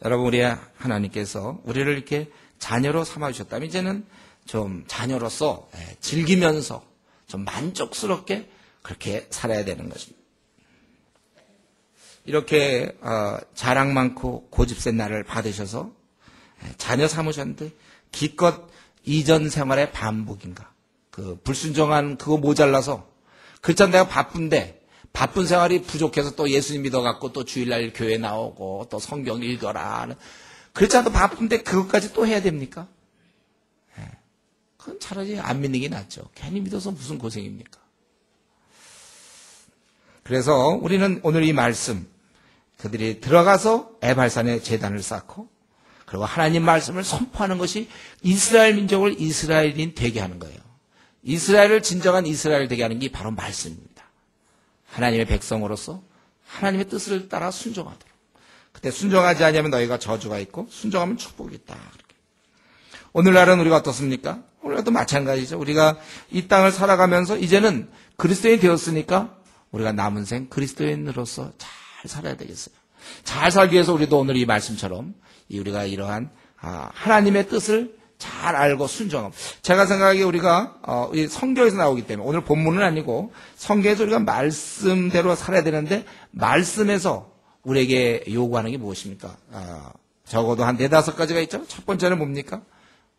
여러분, 우리 하나님께서 우리를 이렇게 자녀로 삼아주셨다면 이제는 좀 자녀로서 즐기면서 좀 만족스럽게 그렇게 살아야 되는 것입니다. 이렇게 자랑 많고 고집센 나를 받으셔서 자녀 삼으셨는데 기껏 이전 생활의 반복인가? 그 불순종한 그거 모자라서 그렇잖아, 내가 바쁜데 바쁜 생활이 부족해서 또 예수님 믿어갖고 또 주일날 교회 나오고 또 성경 읽어라. 그렇지 않아도 바쁜데 그것까지 또 해야 됩니까? 그건 차라리 안 믿는 게 낫죠. 괜히 믿어서 무슨 고생입니까? 그래서 우리는 오늘 이 말씀, 그들이 들어가서 에발산에 제단을 쌓고 그리고 하나님 말씀을 선포하는 것이 이스라엘 민족을 이스라엘인 되게 하는 거예요. 이스라엘을 진정한 이스라엘 되게 하는 게 바로 말씀입니다. 하나님의 백성으로서 하나님의 뜻을 따라 순종하도록. 그때 순종하지 않으면 너희가 저주가 있고 순종하면 축복이 있다. 오늘날은 우리가 어떻습니까? 오늘날도 마찬가지죠. 우리가 이 땅을 살아가면서 이제는 그리스도인이 되었으니까 우리가 남은 생 그리스도인으로서 잘 살아야 되겠어요. 잘 살기 위해서 우리도 오늘 이 말씀처럼 우리가 이러한 하나님의 뜻을 잘 알고 순종하고, 제가 생각하기에 우리가 성경에서 나오기 때문에 오늘 본문은 아니고 성경에서 우리가 말씀대로 살아야 되는데 말씀에서 우리에게 요구하는 게 무엇입니까? 적어도 한 4-5가지가 있죠. 첫 번째는 뭡니까?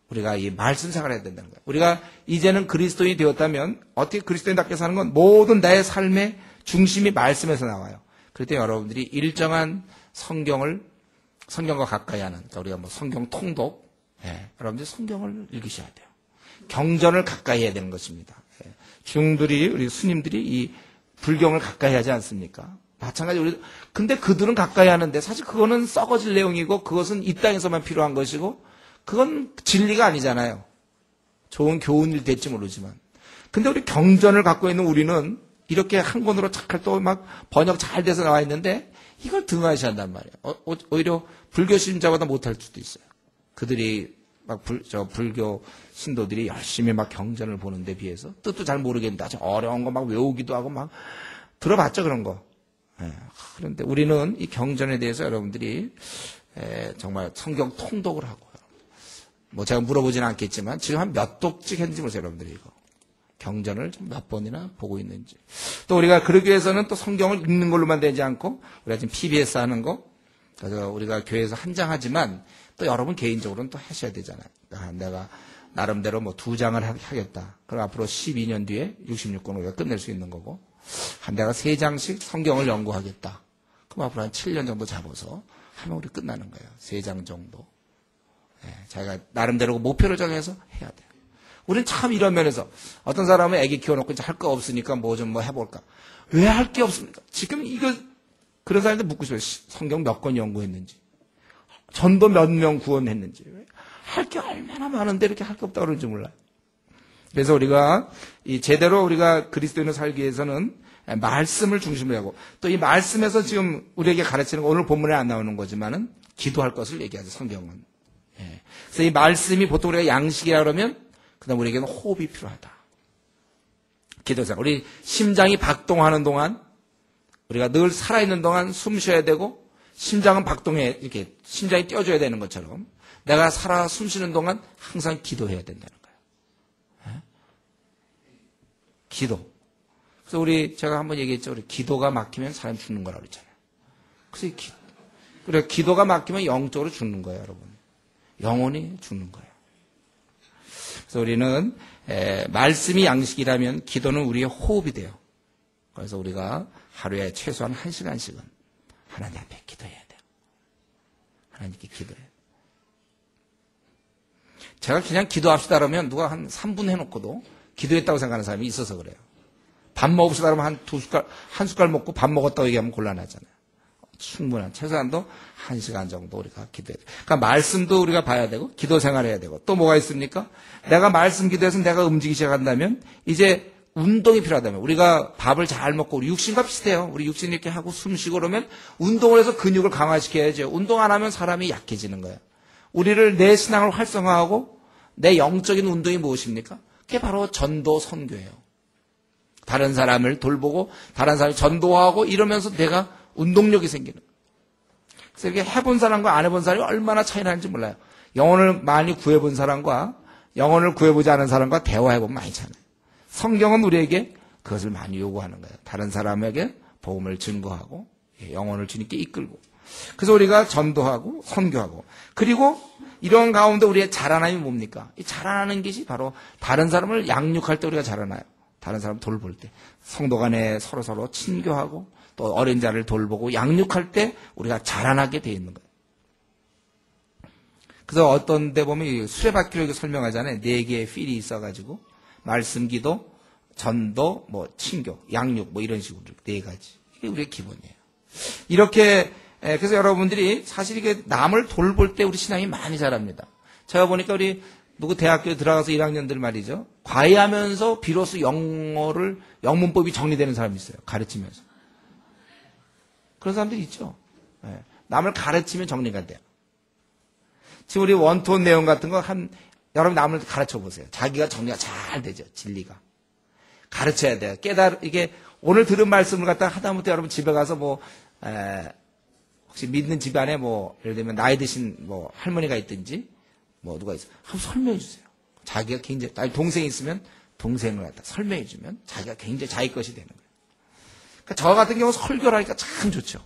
우리가 이 말씀 생활을 해야 된다는 거예요. 우리가 이제는 그리스도인이 되었다면 어떻게 그리스도인답게 사는 건 모든 나의 삶의 중심이 말씀에서 나와요. 그럴 때 여러분들이 일정한 성경과 가까이 하는, 그러니까 우리가 뭐 성경 통독, 여러분들이 성경을 읽으셔야 돼요. 경전을 가까이 해야 되는 것입니다. 중들이, 우리 스님들이 이 불경을 가까이 하지 않습니까? 마찬가지로 근데 그들은 가까이 하는데 사실 그거는 썩어질 내용이고 그것은 이 땅에서만 필요한 것이고 그건 진리가 아니잖아요. 좋은 교훈이 될지 모르지만. 근데 우리 경전을 갖고 있는 우리는 이렇게 한 권으로 착할 또 막 번역 잘 돼서 나와 있는데 이걸 등한시한단 말이에요. 오히려 불교 신자보다 못할 수도 있어요. 그들이 막 불교 신도들이 열심히 막 경전을 보는데 비해서 뜻도 잘 모르겠는데 아주 어려운 거 막 외우기도 하고 막 들어봤죠, 그런 거. 그런데 우리는 이 경전에 대해서 여러분들이 정말 성경 통독을 하고요. 뭐 제가 물어보지는 않겠지만 지금 한 몇 독씩 했는지 모르세요, 여러분들이 이거. 경전을 몇 번이나 보고 있는지. 또 우리가 그러기 위해서는 또 성경을 읽는 걸로만 되지 않고 우리가 지금 PBS 하는 거, 그래서 우리가 교회에서 한 장 하지만 또 여러분 개인적으로는 또 하셔야 되잖아요. 내가 나름대로 뭐 2장을 하겠다. 그럼 앞으로 12년 뒤에 66권 우리가 끝낼 수 있는 거고, 내가 3장씩 성경을 연구하겠다. 그럼 앞으로 한 7년 정도 잡아서 하면 우리 끝나는 거예요. 3장 정도. 자기가 나름대로 목표를 정해서 해야 돼요. 우리는 참 이런 면에서 어떤 사람은 애기 키워놓고 이제 할 거 없으니까 뭐 좀 해볼까. 왜 할 게 없습니까? 지금 이거 그런 사람들 묻고 싶어요. 성경 몇 권 연구했는지, 전도 몇 명 구원했는지. 할 게 얼마나 많은데 이렇게 할 게 없다고 그러는지 몰라요. 그래서 우리가 제대로 우리가 그리스도인을 살기 위해서는 말씀을 중심으로 하고, 또 이 말씀에서 지금 우리에게 가르치는 거 오늘 본문에 안 나오는 거지만은 기도할 것을 얘기하죠, 성경은. 그래서 이 말씀이 보통 우리가 양식이라 그러면 그다음 우리에게는 호흡이 필요하다. 기도생. 우리 심장이 박동하는 동안, 우리가 늘 살아있는 동안 숨 쉬어야 되고, 심장은 박동해, 이렇게 심장이 뛰어줘야 되는 것처럼 내가 살아 숨 쉬는 동안 항상 기도해야 된다는 거예요. 기도. 그래서 제가 한번 얘기했죠. 우리 기도가 막히면 사람이 죽는 거라고 그랬잖아요. 그래서 그래, 기도가 막히면 영적으로 죽는 거예요, 여러분. 영혼이 죽는 거예요. 그래서 우리는 말씀이 양식이라면 기도는 우리의 호흡이 돼요. 그래서 우리가 하루에 최소한 1시간씩은 하나님 앞에 기도해야 돼요. 하나님께 기도해야 돼요. 제가 그냥 기도합시다 그러면 누가 한 3분 해놓고도 기도했다고 생각하는 사람이 있어서 그래요. 밥 먹읍시다 그러면 한 숟갈 먹고 밥 먹었다고 얘기하면 곤란하잖아요. 충분한, 최소한도 1시간 정도 우리가 기도해야 돼요. 그러니까 말씀도 우리가 봐야 되고, 기도 생활해야 되고, 또 뭐가 있습니까? 내가 말씀 기도해서 내가 움직이기 시작한다면, 이제 운동이 필요하다면, 우리가 밥을 잘 먹고, 우리 육신과 비슷해요. 우리 육신 이렇게 하고 숨 쉬고 그러면 운동을 해서 근육을 강화시켜야죠. 운동 안 하면 사람이 약해지는 거예요. 내 신앙을 활성화하고, 내 영적인 운동이 무엇입니까? 그게 바로 전도 선교예요. 다른 사람을 돌보고 다른 사람을 전도하고 이러면서 내가 운동력이 생기는 거예요. 그래서 이렇게 해본 사람과 안 해본 사람이 얼마나 차이 나는지 몰라요. 영혼을 많이 구해본 사람과 영혼을 구해보지 않은 사람과 대화해보면 많이 차이나요. 성경은 우리에게 그것을 많이 요구하는 거예요. 다른 사람에게 복음을 증거하고 영혼을 주님께 이끌고, 그래서 우리가 전도하고 선교하고, 그리고 이런 가운데 우리의 자라남이 뭡니까? 이 자라나는 것이 바로 다른 사람을 양육할 때 우리가 자라나요. 다른 사람 돌볼 때 성도 간에 서로 친교하고 또 어린 자를 돌보고 양육할 때 우리가 자라나게 돼 있는 거예요. 그래서 어떤 데 보면 수레바퀴로 이렇게 설명하잖아요. 4개의 필이 있어가지고 말씀, 기도, 전도, 친교, 양육 이런 식으로 4가지. 이게 우리의 기본이에요. 이렇게 그래서 여러분들이 사실 이게 남을 돌볼 때 우리 신앙이 많이 자랍니다. 제가 보니까 우리 누구 대학교에 들어가서 1학년들 말이죠. 과외하면서 비로소 영문법이 정리되는 사람이 있어요. 가르치면서. 그런 사람들이 있죠. 남을 가르치면 정리가 돼요. 지금 우리 원톤 내용 같은 거 여러분 남을 가르쳐 보세요. 자기가 정리가 잘 되죠. 진리가. 가르쳐야 돼요. 이게 오늘 들은 말씀을 갖다가 하다못해 여러분 집에 가서 혹시 믿는 집안에 예를 들면 나이 드신 할머니가 있든지 누가 있어. 한번 설명해 주세요. 자기가 굉장히, 동생이 있으면 동생을 갖다 설명해 주면 자기가 굉장히 자기 것이 되는 거예요. 그러니까 저 같은 경우 설교를 하니까 참 좋죠.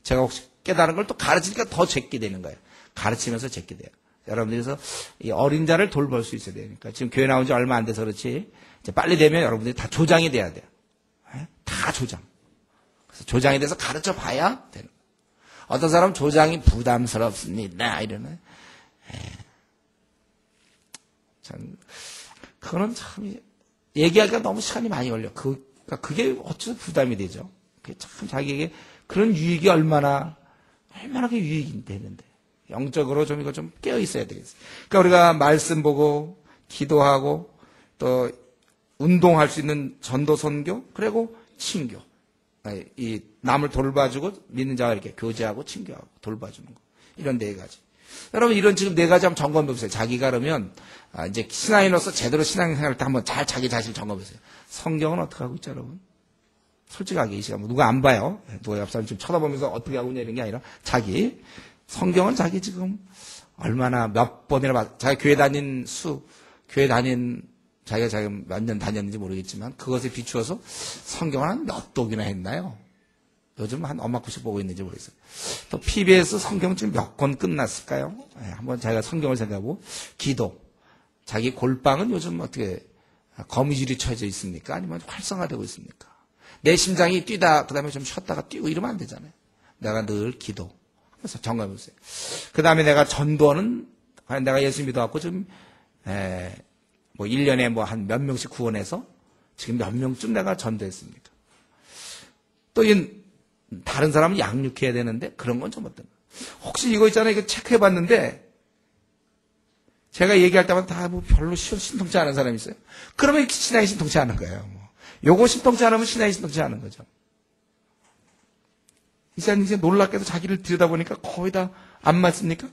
제가 혹시 깨달은 걸 또 가르치니까 더 제끼게 되는 거예요. 가르치면서 제끼게 돼요. 여러분들께서 이 어린 자를 돌볼 수 있어야 되니까. 지금 교회 나온 지 얼마 안 돼서 그렇지. 이제 빨리 되면 여러분들이 다 조장이 돼야 돼요. 다 조장. 그래서 조장이 돼서 가르쳐 봐야 되는 거예요. 어떤 사람은 조장이 부담스럽습니다. 이러네. 그거는 참, 얘기하기가 너무 시간이 많이 걸려. 그게 어째서 부담이 되죠. 그게 참 자기에게 그런 유익이 얼마나 그 유익이 되는데. 영적으로 좀 이거 좀 깨어 있어야 되겠어요. 그러니까 우리가 말씀 보고, 기도하고, 또, 운동할 수 있는 전도 선교, 그리고 친교. 이 남을 돌봐주고, 믿는 자와 이렇게 교제하고, 친교하고, 돌봐주는 거. 이런 4가지. 여러분, 이런 지금 4가지 한번 점검해 보세요. 자기가 그러면, 이제 신앙인으로서 제대로 신앙생활을 때 한번 잘 자기 자신을 점검해 보세요. 성경은 어떻게 하고 있죠, 여러분? 솔직하게 이 시간, 누가 안 봐요. 누가 옆 사람 좀 쳐다보면서 어떻게 하고 있냐 이런 게 아니라, 성경은 자기 지금 얼마나 몇 번이나 자기 교회 다닌 자기가 몇 년 다녔는지 모르겠지만 그것에 비추어서 성경을 한 몇 독이나 했나요? 요즘 한 얼마큼씩 보고 있는지 모르겠어요. 또 PBS 성경 지금 몇 권 끝났을까요? 한번 자기가 성경을 생각하고, 기도. 자기 골방은 요즘 어떻게 거미줄이 쳐져 있습니까? 아니면 활성화되고 있습니까? 내 심장이 뛰다 그다음에 좀 쉬었다가 뛰고 이러면 안 되잖아요. 내가 늘 기도. 그래서 점검해 보세요. 그 다음에 내가 전도는, 과연 내가 예수 믿어갖고 좀, 1년에 한 몇 명씩 구원해서 지금 몇 명쯤 내가 전도했습니까? 또 다른 사람을 양육해야 되는데 그런 건 좀 어떤, 혹시 이거 있잖아요. 이거 체크해 봤는데 제가 얘기할 때마다 다 별로 신통치 않은 사람이 있어요. 그러면 신앙이 신통치 않은 거예요. 요거 신통치 않으면 신앙이 신통치 않은 거죠. 이 사람이 이제 놀랍게도 자기를 들여다보니까 거의 다 안 맞습니까?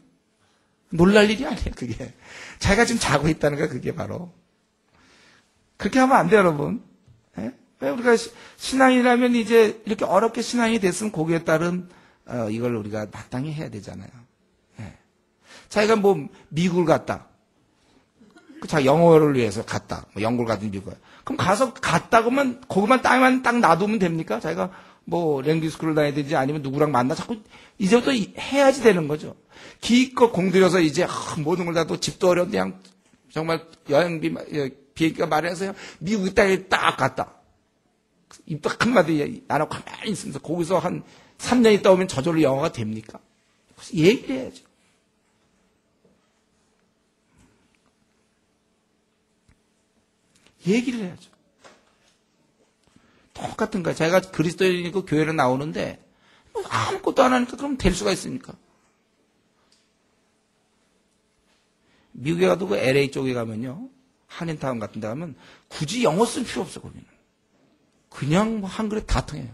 놀랄 일이 아니에요, 그게. 자기가 지금 자고 있다는 거야, 그게 바로. 그렇게 하면 안 돼요, 여러분. 왜 우리가 신앙이라면 이제 이렇게 어렵게 신앙이 됐으면 거기에 따른, 이걸 우리가 마땅히 해야 되잖아요. 자기가 미국을 갔다. 자기 영어를 위해서 갔다. 영국을 가든 미국을. 그럼 갔다 그러면 거기만 딱 놔두면 됩니까? 자기가 랭귀지 스쿨을 다니든지 아니면 누구랑 만나 자꾸 이제부터 해야지 되는 거죠. 기껏 공들여서 이제 모든 걸 다 또 집도 어려운데 그냥 정말 여행비 비행기가 마련해서 미국 땅에 딱 갔다. 입 딱 한마디 안 하고 가만히 있으면서 거기서 한 3년 있다 오면 저절로 영어가 됩니까? 얘기를 해야죠. 얘기를 해야죠. 똑같은 거예요. 제가 그리스도인이고 교회를 나오는데 아무것도 안 하니까 그럼 될 수가 있습니까? 미국에 가도 그 LA 쪽에 가면요. 한인타운 같은 데 가면 굳이 영어 쓸 필요 없어, 거기는. 그냥 한글에 다 통해요.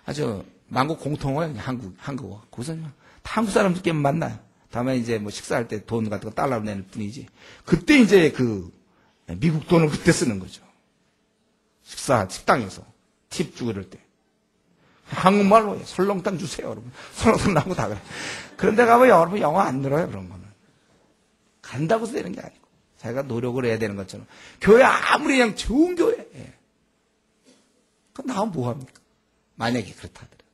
아주 만국 공통어예요, 한국어. 거기서 다 한국 사람들끼리 만나요. 다음에 이제 식사할 때 돈 같은 거 달러로 내는 뿐이지. 그때 이제 미국 돈을 그때 쓰는 거죠. 식당에서 팁 주고 이럴 때. 한국말로 설렁탕 주세요, 여러분. 설렁탕 나오고 다 그래. 그런데 가면 여러분 영어 안 늘어요, 그런 거는. 간다고 해서 되는 게 아니고. 자기가 노력을 해야 되는 것처럼. 교회 아무리 그냥 좋은 교회. 그럼 나오면 뭐합니까? 만약에 그렇다 하더라도.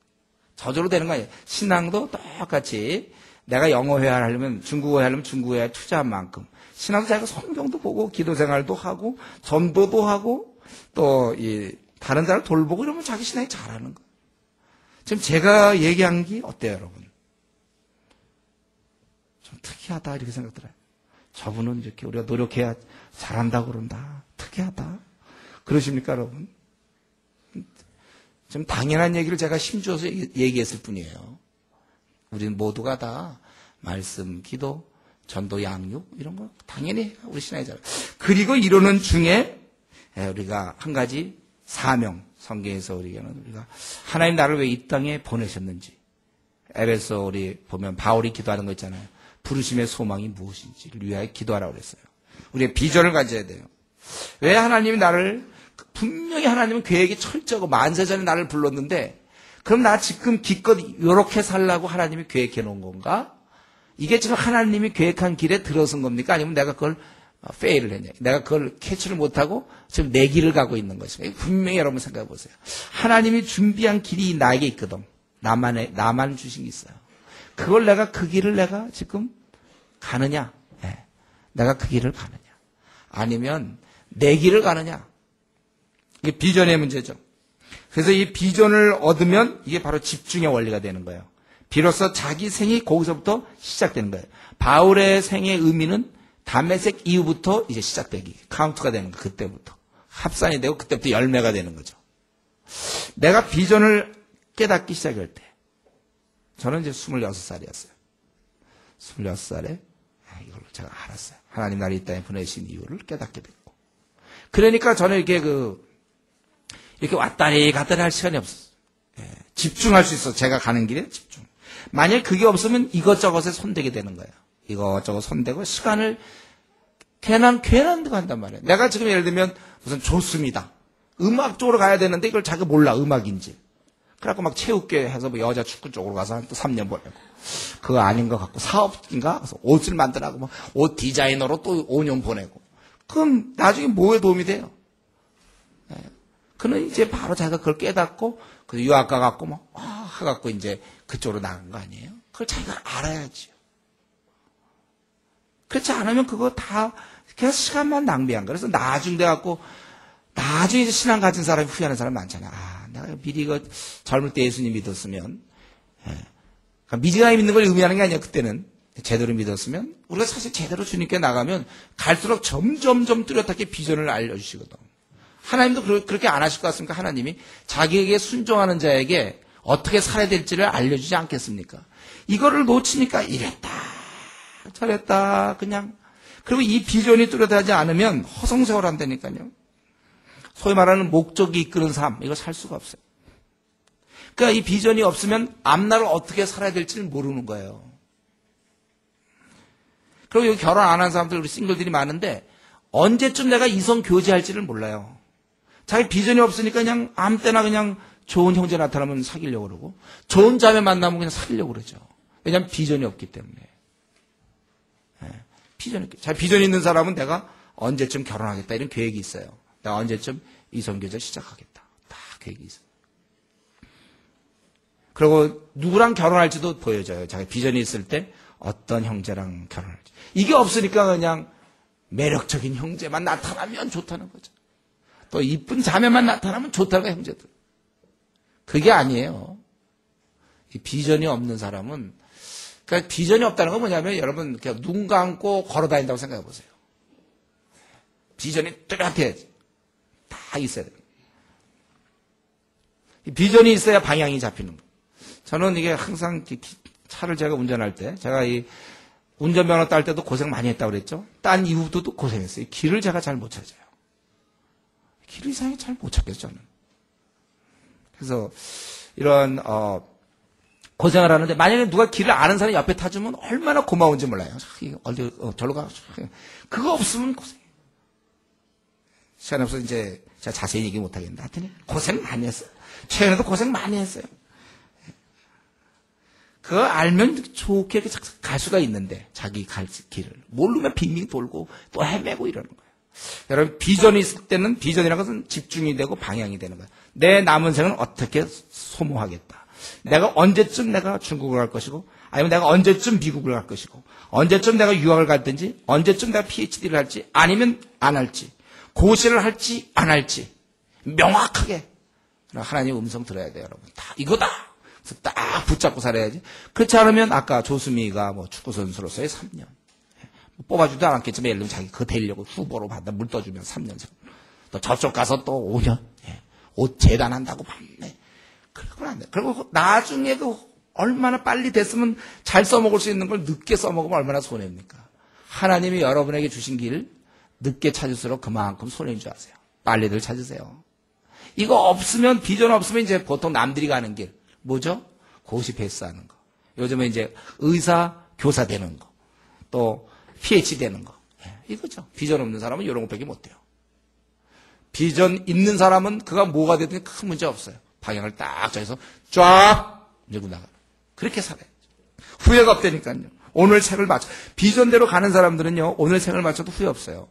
저절로 되는 거 아니에요. 신앙도 똑같이 내가 영어 회화하려면 중국어 회화하려면 중국어 회화에 투자한 만큼. 신앙도 자기가 성경도 보고 기도 생활도 하고 전도도 하고 또 다른 사람을 돌보고 이러면 자기 신앙이 잘하는 거예요. 지금 제가 얘기한 게 어때요, 여러분? 좀 특이하다 이렇게 생각 들어요. 저분은 이렇게 우리가 노력해야 잘한다고 그런다. 특이하다. 그러십니까, 여러분? 좀 당연한 얘기를 제가 힘주어서 얘기했을 뿐이에요. 우리는 모두가 다 말씀, 기도, 전도, 양육 이런 거 당연히 우리 신앙이 잘. 그리고 이루는 중에 우리가 한 가지 사명, 성경에서 우리가 하나님 나를 왜 이 땅에 보내셨는지. 에베소 우리 보면 바울이 기도하는 거 있잖아요. 부르심의 소망이 무엇인지를 위하여 기도하라고 그랬어요. 우리의 비전을 가져야 돼요. 왜 하나님이 나를 분명히 하나님은 계획이 철저하고 만세 전에 나를 불렀는데 그럼 나 지금 기껏 이렇게 살라고 하나님이 계획해 놓은 건가? 이게 지금 하나님이 계획한 길에 들어선 겁니까? 아니면 내가 그걸 페일을 했냐? 내가 그걸 캐치를 못하고 지금 내 길을 가고 있는 것인가? 분명히 여러분 생각해 보세요. 하나님이 준비한 길이 나에게 있거든. 나만 주신 게 있어요. 그걸 내가 그 길을 내가 지금 가느냐? 네. 내가 그 길을 가느냐? 아니면 내 길을 가느냐? 이게 비전의 문제죠. 그래서 이 비전을 얻으면 이게 바로 집중의 원리가 되는 거예요. 비로소 자기 생이 거기서부터 시작되는 거예요. 바울의 생의 의미는 다메섹 이후부터 이제 시작되기, 카운트가 되는 거예요. 그때부터. 합산이 되고 그때부터 열매가 되는 거죠. 내가 비전을 깨닫기 시작할 때, 저는 이제 26살이었어요. 26살에 이걸로 제가 알았어요. 하나님 나를 이 땅에 보내신 이유를 깨닫게 됐고. 그러니까 저는 이렇게 왔다리 갔다리 할 시간이 없었어요. 집중할 수 있어. 제가 가는 길에 집중. 만약 그게 없으면 이것저것에 손대게 되는 거예요. 이것저것 손대고 시간을 괜한 데 간단 말이에요. 내가 지금 예를 들면 무슨 좋습니다. 음악 쪽으로 가야 되는데 이걸 자기가 몰라. 음악인지. 그래갖고 막 체육계 해서 뭐 여자 축구 쪽으로 가서 또 3년 보내고. 그거 아닌 것 같고 사업인가? 그래서 옷을 만들라고 막 옷 디자이너로 또 5년 보내고. 그럼 나중에 뭐에 도움이 돼요? 그는 이제 바로 자기가 그걸 깨닫고 그 유학가 갖고 막 해갖고 이제 그쪽으로 나간 거 아니에요? 그걸 자기가 알아야지요. 그렇지 않으면 그거 다 그냥 시간만 낭비한 거예요. 그래서 나중에 돼갖고 나중에 이제 신앙 가진 사람이 후회하는 사람 많잖아요. 내가 미리 젊을 때 예수님 믿었으면, 그러니까 미리가 믿는 걸 의미하는 게 아니에요. 그때는 제대로 믿었으면 우리가 사실 제대로 주님께 나가면 갈수록 점점점 뚜렷하게 비전을 알려주시거든. 하나님도 그렇게 안 하실 것 같습니까? 하나님이 자기에게 순종하는 자에게 어떻게 살아야 될지를 알려주지 않겠습니까? 이거를 놓치니까 이랬다 저랬다 그냥. 그리고 이 비전이 뚜렷하지 않으면 허송세월한다니까요. 소위 말하는 목적이 이끄는 삶, 이거 살 수가 없어요. 그러니까 이 비전이 없으면 앞날을 어떻게 살아야 될지를 모르는 거예요. 그리고 여기 결혼 안 한 사람들, 우리 싱글들이 많은데 언제쯤 내가 이성 교제할지를 몰라요. 자기 비전이 없으니까 그냥 아무 때나 그냥 좋은 형제 나타나면 사귀려고 그러고 좋은 자매 만나면 그냥 사귀려고 그러죠. 왜냐하면 비전이 없기 때문에. 비전이 있는 사람은 내가 언제쯤 결혼하겠다 이런 계획이 있어요. 내가 언제쯤 이성교제를 시작하겠다. 다 계획이 있어요. 그리고 누구랑 결혼할지도 보여줘요. 자기 비전이 있을 때 어떤 형제랑 결혼할지. 이게 없으니까 그냥 매력적인 형제만 나타나면 좋다는 거죠. 또 이쁜 자매만 나타나면 좋다는 거예요, 형제들. 그게 아니에요. 이 비전이 없는 사람은, 그러니까 비전이 없다는 건 뭐냐면 여러분 그냥 눈 감고 걸어 다닌다고 생각해 보세요. 비전이 뚜렷해야지. 다 있어야 돼요. 비전이 있어야 방향이 잡히는 거예요. 저는 이게 항상 차를 제가 운전할 때, 제가 이 운전면허 딸 때도 고생 많이 했다고 그랬죠. 딴 이후도 고생했어요. 길을 제가 잘 못 찾아요. 길을 이상하게 잘 못 찾겠어요, 저는. 그래서 이런 고생을 하는데 만약에 누가 길을 아는 사람이 옆에 타주면 얼마나 고마운지 몰라요. 어디 절로 가. 그거 없으면 고생해요. 시간이 없어서 이제 제가 자세히 얘기 못하겠는데 하여튼 고생 많이 했어요. 최근에도 고생 많이 했어요. 그거 알면 좋게 갈 수가 있는데 자기 갈 길을 모르면 빙빙 돌고 또 헤매고 이러는 거예요. 여러분 비전이 있을 때는 비전이라는 것은 집중이 되고 방향이 되는 거예요. 내 남은 생은 어떻게 소모하겠다. 내가 언제쯤 내가 중국을 갈 것이고 아니면 내가 언제쯤 미국을 갈 것이고 언제쯤 내가 유학을 갈든지 언제쯤 내가 PhD를 할지 아니면 안 할지 고시를 할지 안 할지 명확하게 하나님의 음성 들어야 돼요. 여러분 다 이거다. 그래서 딱 붙잡고 살아야지. 그렇지 않으면 아까 조수미가 뭐 축구선수로서의 3년 뽑아주도 않았겠지만 예를 들면 자기 그거 되려고 후보로 받아 물 떠주면 3년 또 저쪽 가서 또 5년 옷 재단한다고 밤에 그건 안 돼. 그리고 나중에 그 얼마나 빨리 됐으면 잘 써먹을 수 있는 걸 늦게 써먹으면 얼마나 손해입니까? 하나님이 여러분에게 주신 길 늦게 찾을수록 그만큼 손해인 줄 아세요. 빨리들 찾으세요. 이거 없으면 비전 없으면 이제 보통 남들이 가는 길 뭐죠? 고시 패스하는 거. 요즘은 이제 의사 교사 되는 거. 또 PhD 되는 거. 이거죠. 비전 없는 사람은 이런 것밖에 못 돼요. 비전 있는 사람은 그가 뭐가 되든 큰 문제 없어요. 방향을 딱 정해서 쫙 밀고 나가. 그렇게 살아야죠. 후회가 없다니까요. 오늘 생을 맞춰. 비전대로 가는 사람들은요. 오늘 생을 맞춰도 후회 없어요.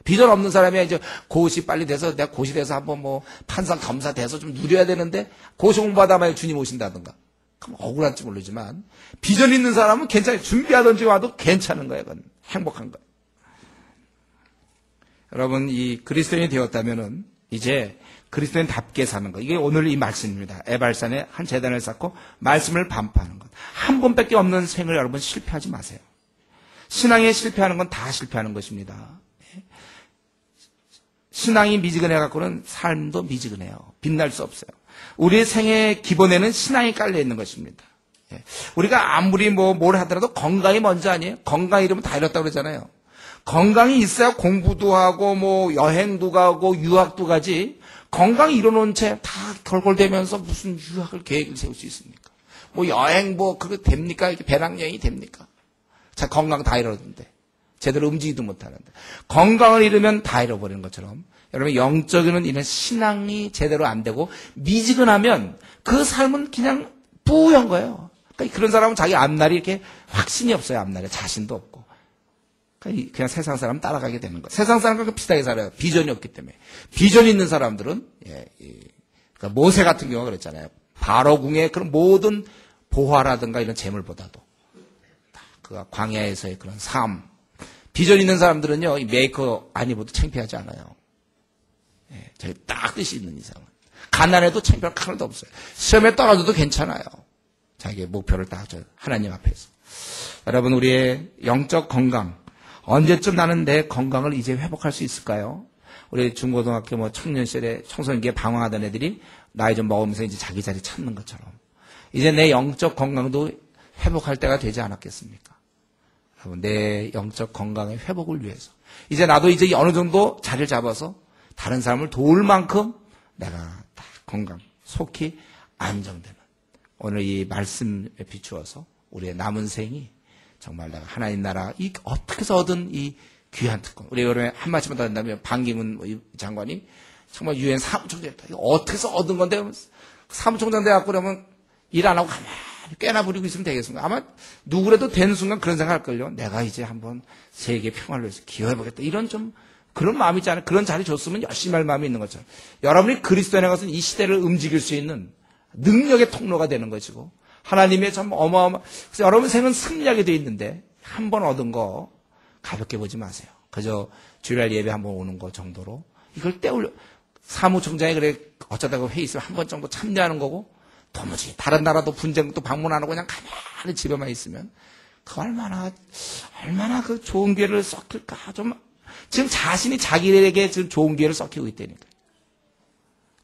비전 없는 사람이 이제 고시 빨리 돼서 내가 고시 돼서 한번 뭐 판사 검사 돼서 좀 누려야 되는데 고시 공부하다 만약 주님 오신다든가. 그럼 억울할지 모르지만 비전 있는 사람은 괜찮아요. 준비하든지 와도 괜찮은 거예요. 그건 행복한 거예요. 여러분 이 그리스도인이 되었다면은 이제 그리스도인답게 사는 것. 이게 오늘 이 말씀입니다. 에발산에 한 제단을 쌓고 말씀을 반포하는 것. 한 번밖에 없는 생을 여러분 실패하지 마세요. 신앙에 실패하는 건 다 실패하는 것입니다. 신앙이 미지근해 갖고는 삶도 미지근해요. 빛날 수 없어요. 우리의 생의 기본에는 신앙이 깔려 있는 것입니다. 우리가 아무리 뭘 하더라도 건강이 먼저 아니에요? 건강 이러면 다 이렇다고 그러잖아요. 건강이 있어야 공부도 하고 여행도 가고 유학도 가지. 건강이 이뤄놓은 채 다 걸걸대면서 무슨 유학을 계획을 세울 수 있습니까? 여행 그거 됩니까? 이렇게 배낭여행이 됩니까? 자, 건강 다 잃었는데. 제대로 움직이도 못하는데. 건강을 잃으면 다 잃어버리는 것처럼 여러분 영적인 이런 신앙이 제대로 안 되고 미지근하면 그 삶은 그냥 뿌연 거예요. 그러니까 그런 사람은 자기 앞날이 이렇게 확신이 없어요. 앞날에 자신도 없고. 그냥 세상 사람 따라가게 되는 거예요. 세상 사람과 비슷하게 살아요. 비전이 없기 때문에. 비전이 있는 사람들은 그러니까 모세 같은 경우가 그랬잖아요. 바로궁의 그런 모든 보화라든가 이런 재물보다도 그가 광야에서의 그런 삶. 비전 있는 사람들은요, 이 메이커 안 입어도 창피하지 않아요. 저기 딱 뜻이 있는 이상은. 가난해도 창피할 하나도 없어요. 시험에 떨어져도 괜찮아요. 자기의 목표를 딱 하나님 앞에서. 여러분, 우리의 영적 건강. 언제쯤 나는 내 건강을 이제 회복할 수 있을까요? 우리 중고등학교 청년 시절에 청소년기에 방황하던 애들이 나이 좀 먹으면서 이제 자기 자리 찾는 것처럼. 이제 내 영적 건강도 회복할 때가 되지 않았겠습니까? 내 영적 건강의 회복을 위해서. 이제 나도 이제 어느 정도 자리를 잡아서 다른 사람을 도울 만큼 내가 다 건강, 속히 안정되는 오늘 이 말씀에 비추어서 우리의 남은 생이 정말 내가 하나님 나라 어떻게 해서 얻은 이 귀한 특권. 우리 여름에 한 말씀만 더 한다면 반기문 장관이 정말 유엔 사무총장이었다. 이거 어떻게 해서 얻은 건데 사무총장 돼갖고 그러면 일 안 하고 가만히 꽤나 부리고 있으면 되겠습니까? 아마 누구라도 되는 순간 그런 생각 할걸요. 내가 이제 한번 세계 평화를 위해서 기여해보겠다. 이런 좀 그런 마음이 있잖아요. 그런 자리 줬으면 열심히 할 마음이 있는 것처럼. 여러분이 그리스도인에 가서 이 시대를 움직일 수 있는 능력의 통로가 되는 것이고 하나님의 참 그래서 여러분 생은 승리하게 돼 있는데 한 번 얻은 거 가볍게 보지 마세요. 그저 주일 예배 한번 오는 거 정도로 이걸 떼올려. 사무총장이 그래 어쩌다가 회의 있으면 한 번 정도 참여하는 거고 도무지 다른 나라도 분쟁도 방문 안 하고 그냥 가만히 집에만 있으면 그 얼마나 그 좋은 기회를 썩힐까. 좀 지금 자신이 자기에게 지금 좋은 기회를 썩히고 있다니까.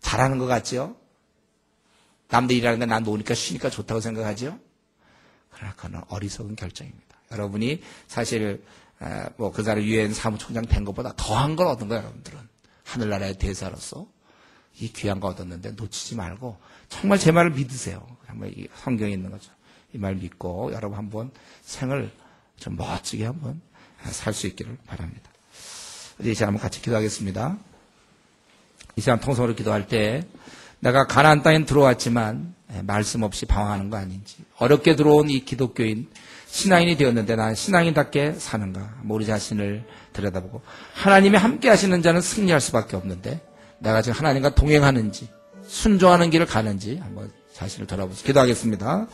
잘하는 것 같죠? 남들 일하는데 난 노니까 쉬니까 좋다고 생각하죠? 그러나 그건 어리석은 결정입니다. 여러분이 사실 그 사람 유엔 사무총장 된 것보다 더한 걸 얻은 거예요. 여러분들은 하늘나라의 대사로서 이 귀한 거 얻었는데 놓치지 말고 정말 제 말을 믿으세요. 정말 이 성경에 있는 거죠. 이 말 믿고 여러분 한번 생을 좀 멋지게 한번 살 수 있기를 바랍니다. 우리 이 시간 한번 같이 기도하겠습니다. 이 시간 통성으로 기도할 때 내가 가나안 땅에 들어왔지만 말씀 없이 방황하는 거 아닌지, 어렵게 들어온 이 기독교인 신앙인이 되었는데 난 신앙인답게 사는가, 우리 자신을 들여다보고, 하나님이 함께 하시는 자는 승리할 수밖에 없는데 내가 지금 하나님과 동행하는지 순종하는 길을 가는지 한번 자신을 돌아보세요. 기도하겠습니다.